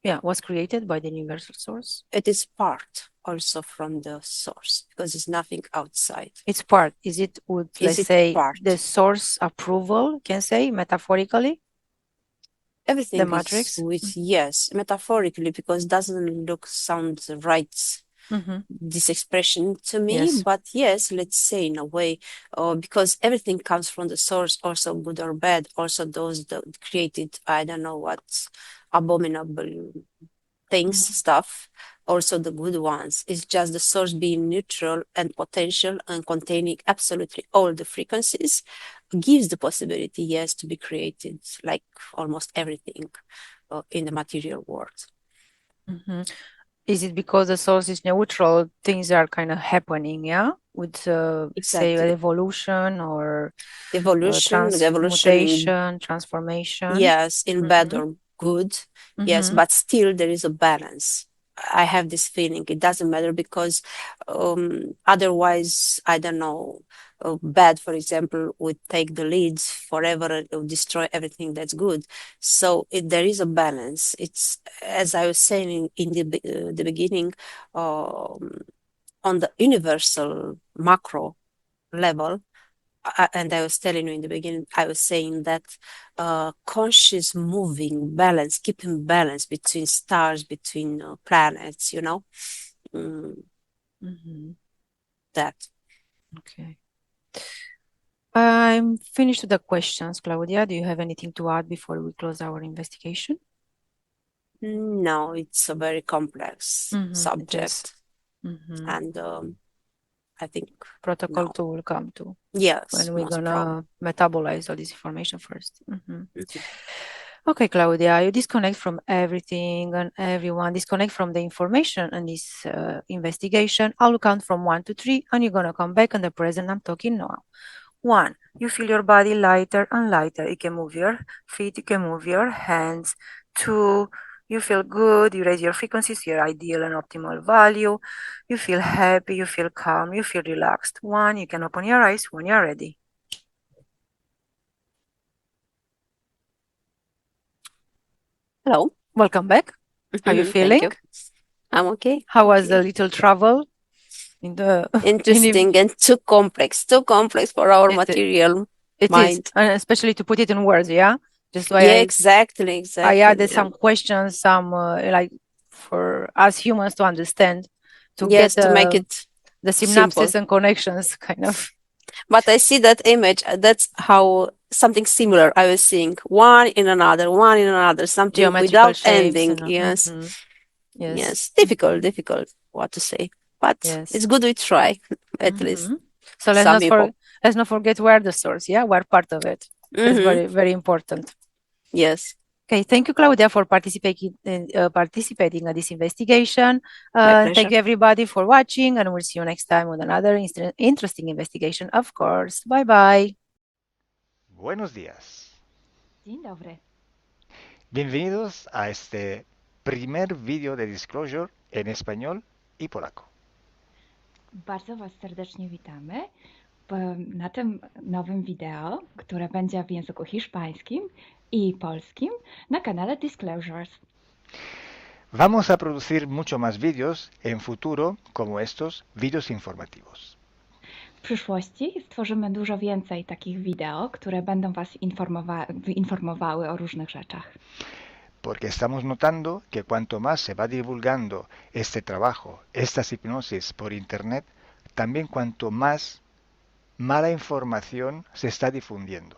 yeah, was created by the universal source? It is part also from the source because it's nothing outside. It's part. Is it, would, Is let's it say, the part? source approval, can say, metaphorically, the Everything is matrix? with yes, metaphorically, because doesn't look sound right, Mm-hmm. this expression to me, Yes. but yes, let's say in a way, because everything comes from the source, also good or bad, also those that created, I don't know what abominable things, Mm-hmm. stuff, also the good ones. It's just the source being neutral and potential and containing absolutely all the frequencies gives the possibility, yes, to be created like almost everything in the material world. Mm-hmm. Is it because the source is neutral, things are kind of happening, yeah? With, say, Exactly. evolution or The evolution in, transmutation, transformation? yes, in bad Mm-hmm. or good, yes, Mm-hmm. but still there is a balance. I have this feeling it doesn't matter because otherwise, I don't know, bad, for example, would take the leads forever and it would destroy everything that's good. So there is a balance. It's, as I was saying in the beginning, um, on the universal macro level, and I was telling you in the beginning, I was saying that conscious moving balance, keeping balance between stars, between planets, mm, Mm-hmm. that. Okay. I'm finished with the questions, Claudia. Do you have anything to add before we close our investigation? No, it's a very complex Mm-hmm. It is. subject, Mm-hmm. and I think Protocol no. 2 will come to Yes, when we're most probably. gonna metabolize all this information first. Mm-hmm. Mhm. Okay, Claudia, you disconnect from everything and everyone, disconnect from the information and this investigation. I'll count from 1 to 3, and you're gonna come back in the present I'm talking now. 1, you feel your body lighter and lighter. You can move your feet, you can move your hands. 2, you feel good, you raise your frequencies, your ideal and optimal value. You feel happy, you feel calm, you feel relaxed. 1, you can open your eyes when you're ready. Hello. Welcome back. How are you Thank you. feeling? I'm okay. How Thank was the you. little travel? in the Interesting and too complex for our it, material it is, mind. and especially to put it in words, yeah. Just why Yeah, exactly, I exactly. added some questions, some like for us humans to understand, to get Yes, to make it the simple. synapses and connections, kind of But I see that image. That's how something similar I was seeing. One in another, something geometrical without shapes ending. and Yes, yes, yes. Difficult. What to say? But yes. it's good we try, at least So some people. let's not forget we're the source. Yeah, we're part of it. That's Mm-hmm. very important. Yes, Okay, thank you, Claudia, for participating in this investigation. my Thank pleasure. you, everybody, for watching, and we'll see you next time with another interesting investigation, of course. Bye bye. Buenos días. Dzień dobry. Bienvenidos a este primer vídeo de Disclosure en español y polaco. Bardzo Was serdecznie witamy na tym nowym wideo, które będzie w języku hiszpańskim i polskim na kanale Disclosures. Vamos a producir mucho más vídeos en futuro como estos vídeos informativos. W przyszłości stworzymy dużo więcej takich wideo, które będą Was informowały o różnych rzeczach. Porque estamos notando que cuanto más se va divulgando este trabajo, estas hipnosis por internet, también cuanto más mala información se está difundiendo.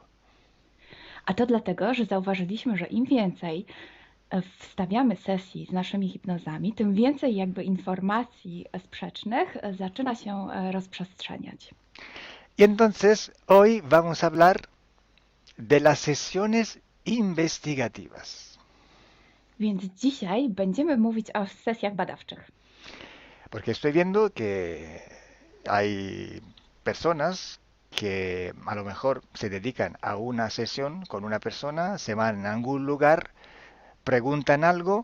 A to dlatego, że zauważyliśmy, że im więcej wstawiamy sesji z naszymi hipnozami, tym więcej jakby informacji sprzecznych zaczyna się rozprzestrzeniać. Y entonces hoy vamos a hablar de las sesiones investigativas. Więc dzisiaj będziemy mówić o sesjach badawczych. Porque estoy viendo que hay personas que a lo mejor se dedican a una sesión con una persona, se van a algún lugar, preguntan algo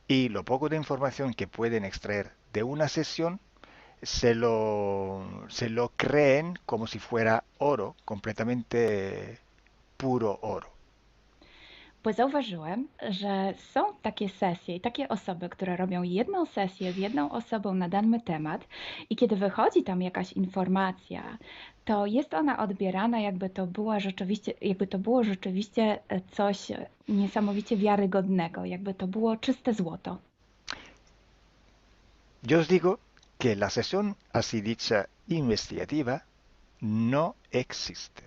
y lo poco de información que pueden extraer de una sesión se lo creen como si fuera oro, completamente puro oro. Bo zauważyłem, że są takie sesje i takie osoby, które robią jedną sesję z jedną osobą na dany temat i kiedy wychodzi tam jakaś informacja, to jest ona odbierana jakby to było rzeczywiście coś niesamowicie wiarygodnego, jakby to było czyste złoto. Yo os digo que la sesión así dicha investigativa no existe.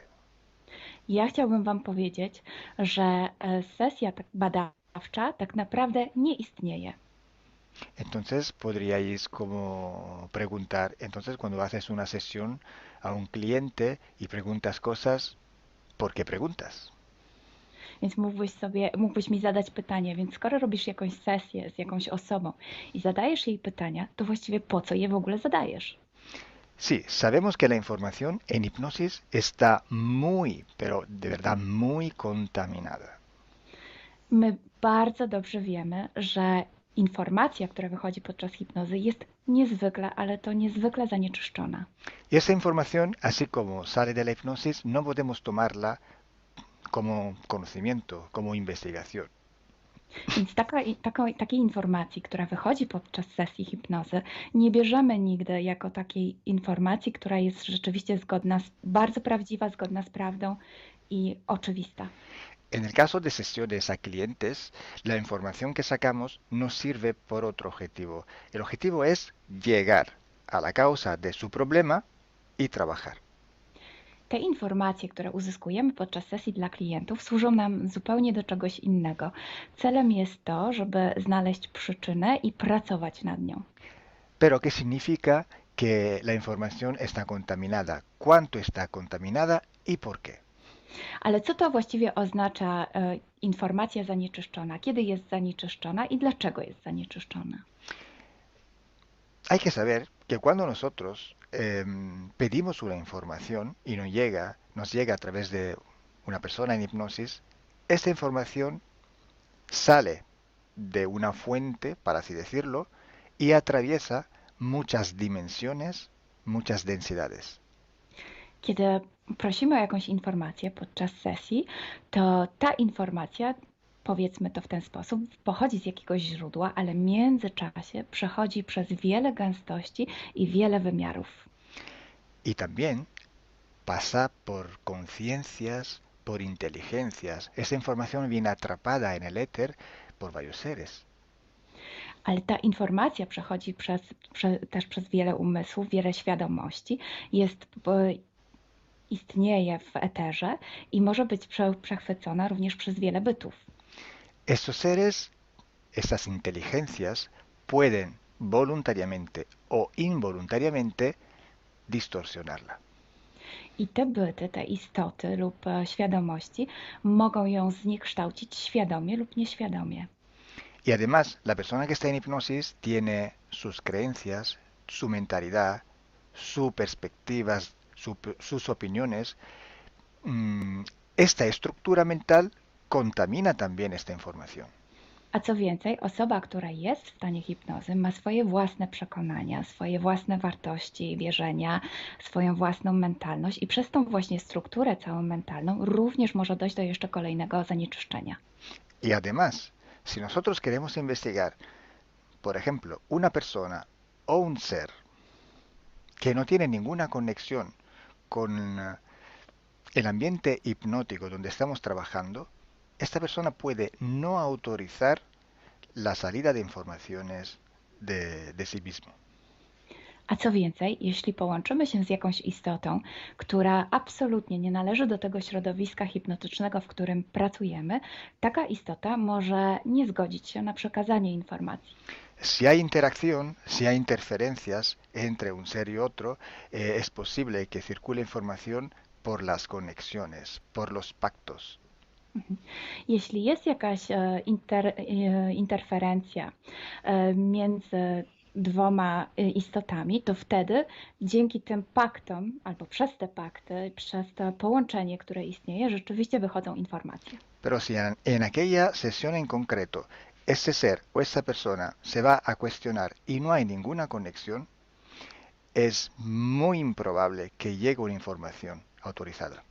Ja chciałbym Wam powiedzieć, że sesja badawcza tak naprawdę nie istnieje. Entonces podríais como preguntar, entonces cuando haces una sesión a un cliente y preguntas cosas, ¿por qué preguntas? Więc mógłbyś mi zadać pytanie, więc skoro robisz jakąś sesję z jakąś osobą i zadajesz jej pytania, to właściwie po co je w ogóle zadajesz? Sí, sabemos que la información en hipnosis está muy, pero de verdad muy contaminada. My bardzo dobrze wiemy, że informacja, która wychodzi podczas hipnozy jest niezwykle, ale to niezwykle zanieczyszczona. Y esa información, así como sale de la hipnosis, no podemos tomarla como conocimiento, como investigación. Więc takiej informacji, która wychodzi podczas sesji hipnozy, nie bierzemy nigdy jako takiej informacji, która jest rzeczywiście bardzo prawdziwa, zgodna z prawdą i oczywista. En el caso de sesiones a clientes, la información que sacamos nos sirve por otro objetivo. El objetivo es llegar a la causa de su problema y trabajar. Te informacje, które uzyskujemy podczas sesji dla klientów, służą nam zupełnie do czegoś innego. Celem jest to, żeby znaleźć przyczynę i pracować nad nią. Pero ¿qué significa que la información está contaminada? ¿Cuánto está contaminada y por qué? Ale co to właściwie oznacza informacja zanieczyszczona? Kiedy jest zanieczyszczona i dlaczego jest zanieczyszczona? Hay que saber que cuando nosotros pedimos una información y nos llega a través de una persona en hipnosis, esta información sale de una fuente, para así decirlo, y atraviesa muchas dimensiones, muchas densidades. Kiedy prosimy o jakąś informację podczas sesji, to ta informacja powiedzmy to w ten sposób, pochodzi z jakiegoś źródła, ale w międzyczasie przechodzi przez wiele gęstości i wiele wymiarów. Y también pasa por conciencias, por inteligencias. Esa información viene atrapada en el éter por varios seres. Ale ta informacja przechodzi też przez wiele umysłów, wiele świadomości, istnieje w eterze i może być przechwycona również przez wiele bytów. Estos seres, estas inteligencias, pueden voluntariamente o involuntariamente distorsionarla. I te byty, te istoty lub świadomości mogą ją zniekształcić świadomie lub nieświadomie. Y además, la persona que está en hipnosis tiene sus creencias, su mentalidad, sus perspectivas, sus opiniones. Esta estructura mental contamina también esta información. A co więcej, osoba, która jest w stanie hipnozy, ma swoje własne przekonania, swoje własne wartości i wierzenia, swoją własną mentalność i przez tą właśnie strukturę całą mentalną również może dojść do jeszcze kolejnego zanieczyszczenia. Y además, si nosotros queremos investigar, por ejemplo, una persona o un ser que no tiene ninguna conexión con el ambiente hipnótico donde estamos trabajando, esta persona puede no autorizar la salida de informaciones de sí mismo. A co więcej, jeśli połączymy się z jakąś istotą, która absolutnie nie należy do tego środowiska hipnotycznego, w którym pracujemy, taka istota może nie zgodzić się na przekazanie informacji. Si hay interacción, si hay interferencias entre un ser y otro, es posible que circule información por las conexiones, por los pactos. Jeśli jest jakaś interferencja między dwoma istotami, to wtedy dzięki tym paktom, albo przez te pakty, przez to połączenie, które istnieje, rzeczywiście wychodzą informacje. Pero si en aquella sesión en concreto ese ser o esa persona se va a cuestionar y no hay ninguna conexión, es muy improbable que llegue una información autorizada.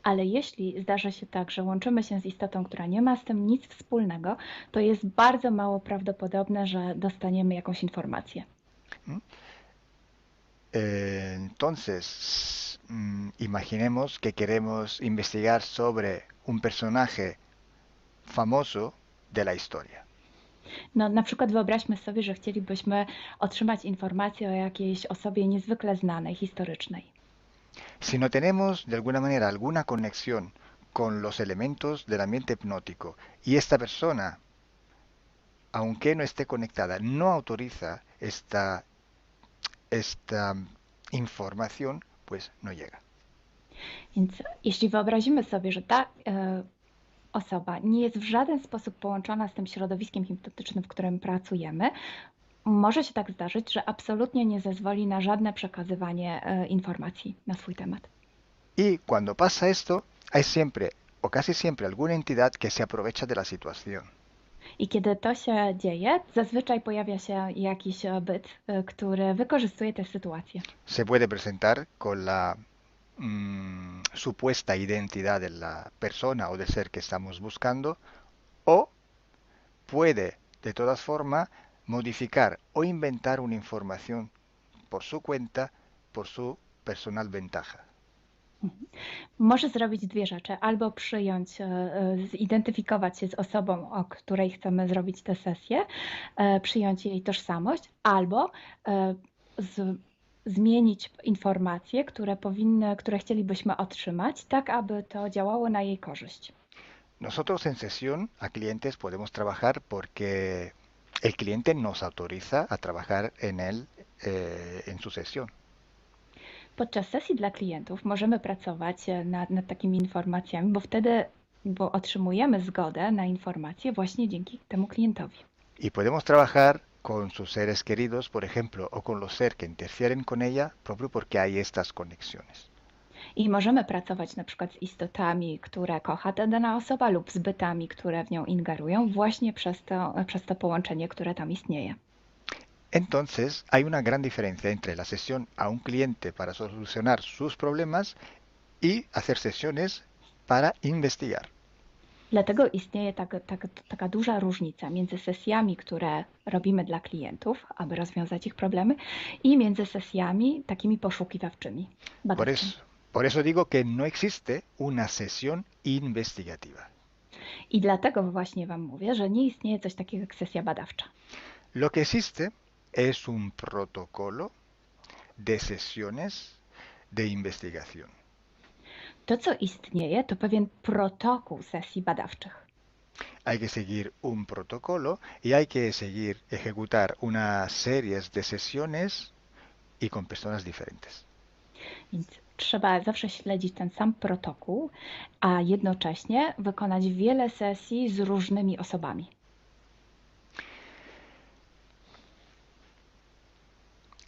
Ale jeśli zdarzy się tak, że łączymy się z istotą, która nie ma z tym nic wspólnego, to jest bardzo mało prawdopodobne, że dostaniemy jakąś informację. Entonces, imaginemos que queremos investigar sobre un personaje famoso de la historia. No, na przykład wyobraźmy sobie, że chcielibyśmy otrzymać informację o jakiejś osobie niezwykle znanej, historycznej. Si no tenemos de alguna manera alguna conexión con los elementos del ambiente hipnótico y esta persona, aunque no esté conectada, no autoriza esta información, pues no llega. Więc jeśli wyobrazimy sobie, że ta osoba nie jest w żaden sposób połączona z tym środowiskiem hipnotycznym, w którym pracujemy, może się tak zdarzyć, że absolutnie nie zezwoli na żadne przekazywanie informacji na swój temat. Y cuando pasa esto, hay siempre o casi siempre alguna entidad que se aprovecha de la situación. I kiedy to się dzieje, zazwyczaj pojawia się jakiś byt, który wykorzystuje tę sytuację. Se puede presentar con la supuesta identidad de la persona o del ser que estamos buscando, o puede de todas formas modificar o inventar una información por su cuenta, por su personal ventaja. Może zrobić dwie rzeczy. Albo przyjąć, zidentyfikować się z osobą, o której chcemy zrobić tę sesję, przyjąć jej tożsamość, albo zmienić informacje, które chcielibyśmy otrzymać, tak aby to działało na jej korzyść. Nosotros en sesión a clientes podemos trabajar porque el cliente nos autoriza a trabajar en su sesión. Podczas sesji dla klientów możemy pracować nad takimi informacjami, bo otrzymujemy zgodę na informacje właśnie dzięki temu klientowi. Y podemos trabajar con sus seres queridos, por ejemplo, o con los seres que interfieren con ella, propio porque hay estas conexiones. I możemy pracować na przykład z istotami, które kocha ta dana osoba, lub z bytami, które w nią ingerują, właśnie przez to połączenie, które tam istnieje. Entonces, hay una gran diferencia entre la sesión a un cliente para solucionar sus problemas y hacer sesiones para investigar. Dlatego istnieje taka duża różnica między sesjami, które robimy dla klientów, aby rozwiązać ich problemy, i między sesjami takimi poszukiwawczymi, Por badawczymi. eso, por eso digo que no existe una sesión investigativa. I dlatego właśnie Wam mówię, że nie istnieje coś takiego jak sesja badawcza. Lo que existe es un protocolo de sesiones de investigación. To, co istnieje, to pewien protokół sesji badawczych. Hay que seguir un protocolo y hay que seguir, ejecutar unas series de sesiones y con personas diferentes. Więc trzeba zawsze śledzić ten sam protokół, a jednocześnie wykonać wiele sesji z różnymi osobami.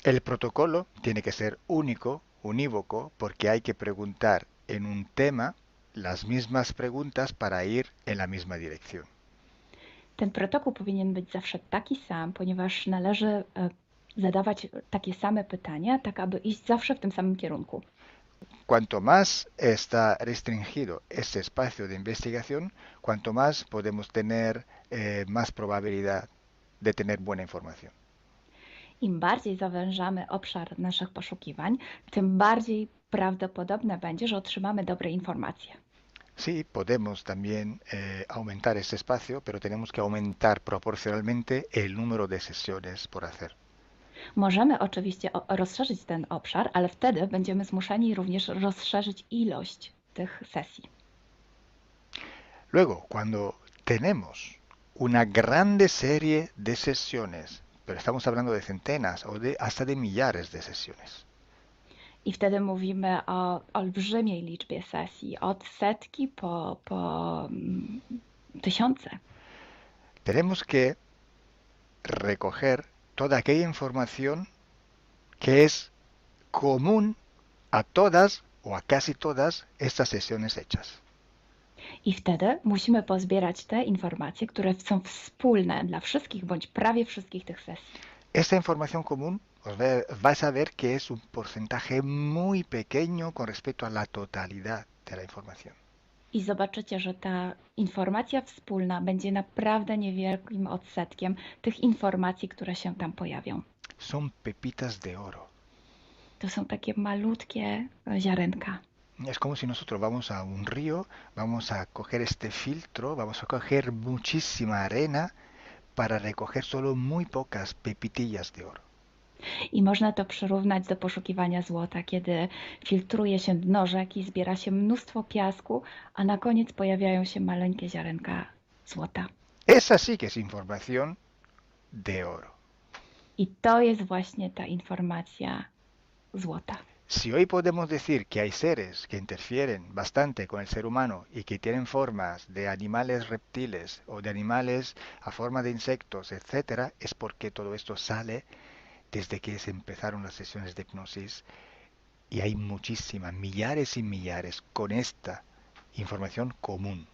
El protocolo tiene que ser único, unívoco, porque hay que preguntar en un tema las mismas preguntas para ir en la misma dirección. Ten protokół powinien być zawsze taki sam, ponieważ należy zadawać takie same pytania, tak aby iść zawsze w tym samym kierunku. Cuanto más está restringido este espacio de investigación, cuanto más podemos tener más probabilidad de tener buena información. Im bardziej zawężamy obszar naszych poszukiwań, tym bardziej prawdopodobne będzie, że otrzymamy dobre informacje. Sí, podemos también aumentar este espacio, pero tenemos que aumentar proporcionalmente el número de sesiones por hacer. Możemy oczywiście rozszerzyć ten obszar, ale wtedy będziemy zmuszeni również rozszerzyć ilość tych sesji. Luego, cuando tenemos una grande serie de sesiones, pero estamos hablando de centenas o hasta de millares de sesiones, I wtedy mówimy o olbrzymiej liczbie sesji, od setki po tysiące. tenemos que recoger toda aquella información que es común a todas o a casi todas estas sesiones hechas. I wtedy musimy pozbierać te informacje, które są wspólne dla wszystkich bądź prawie wszystkich tych sesji. Esta información común vais a ver que es un porcentaje muy pequeño con respecto a la totalidad de la información. I zobaczycie, że ta informacja wspólna będzie naprawdę niewielkim odsetkiem tych informacji, które się tam pojawią. Son pepitas de oro. To są takie malutkie ziarenka. Es como si nosotros vamos a un río, vamos a coger este filtro, vamos a coger muchísima arena para recoger solo muy pocas pepitillas de oro. I można to przyrównać do poszukiwania złota, kiedy filtruje się dno rzeki, zbiera się mnóstwo piasku, a na koniec pojawiają się maleńkie ziarenka złota. Esa sí que es información de oro. I to jest właśnie ta informacja złota. Si hoy podemos decir que hay seres que interfieren bastante con el ser humano y que tienen formas de animales reptiles o de animales a forma de insectos, etcétera, es porque todo esto sale desde que se empezaron las sesiones de hipnosis y hay muchísimas, millares y millares con esta información común.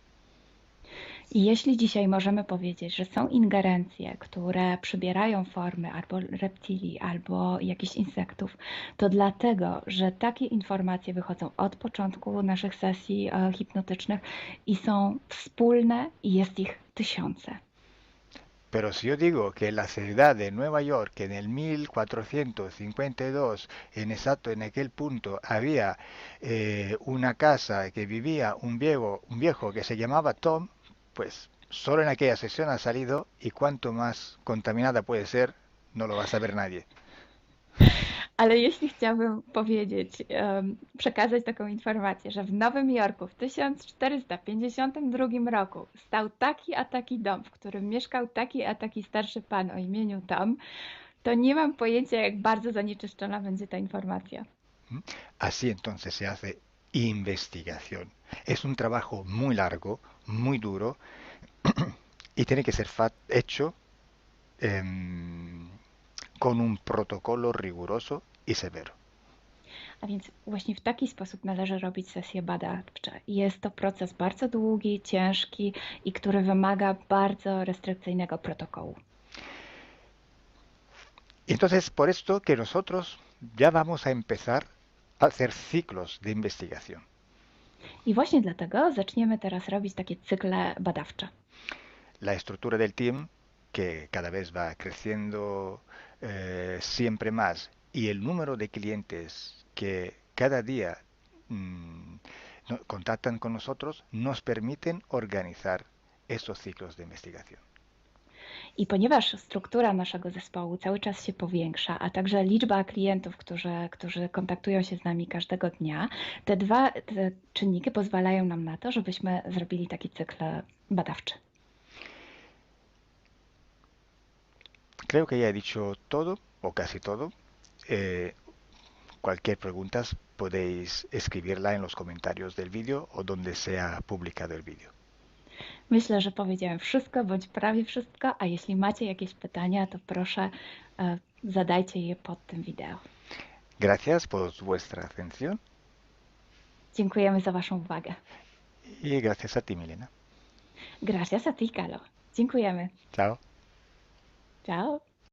I jeśli dzisiaj możemy powiedzieć, że są ingerencje, które przybierają formy albo reptilii, albo jakichś insektów, to dlatego, że takie informacje wychodzą od początku naszych sesji hipnotycznych i są wspólne i jest ich tysiące. Pero si yo digo que en la ciudad de Nueva York en el 1452, en aquel punto, había una casa que vivía un viejo que se llamaba Tom, pues solo en aquella sesión ha salido y cuanto más contaminada puede ser, no lo va a saber nadie. Ale jeśli chciałabym powiedzieć, przekazać taką informację, że w Nowym Jorku w 1452 roku stał taki a taki dom, w którym mieszkał taki a taki starszy pan o imieniu Tom, to nie mam pojęcia, jak bardzo zanieczyszczona będzie ta informacja. Así entonces se hace investigación. Es un trabajo muy largo, muy duro y tiene que ser hecho con un protocolo riguroso y severo. A więc właśnie w taki sposób należy robić sesje badawcze. Jest to proces bardzo długi, ciężki i który wymaga bardzo restrykcyjnego protokołu. Entonces, por esto que nosotros ya vamos a empezar a hacer ciclos de investigación. I właśnie dlatego zaczniemy teraz robić takie cykle badawcze. La estructura del team, que cada vez va creciendo siempre más, y el número de clientes que cada día contactan con nosotros, nos permiten organizar estos ciclos de investigación. I ponieważ struktura naszego zespołu cały czas się powiększa, a także liczba klientów, którzy kontaktują się z nami każdego dnia, te czynniki pozwalają nam na to, żebyśmy zrobili taki cykl badawczy. Creo que ya he dicho todo, o casi todo. Cualquier pregunta podéis escribirla en los comentarios del vídeo o donde sea publicado el vídeo. Myślę, że powiedziałem wszystko, bądź prawie wszystko, a jeśli macie jakieś pytania, to proszę zadajcie je pod tym wideo. Gracias por vuestra atención. Dziękujemy za Waszą uwagę. Y gracias a ti, Milena. Gracias a ti, Carlo. Dziękujemy. Chao. Ciao.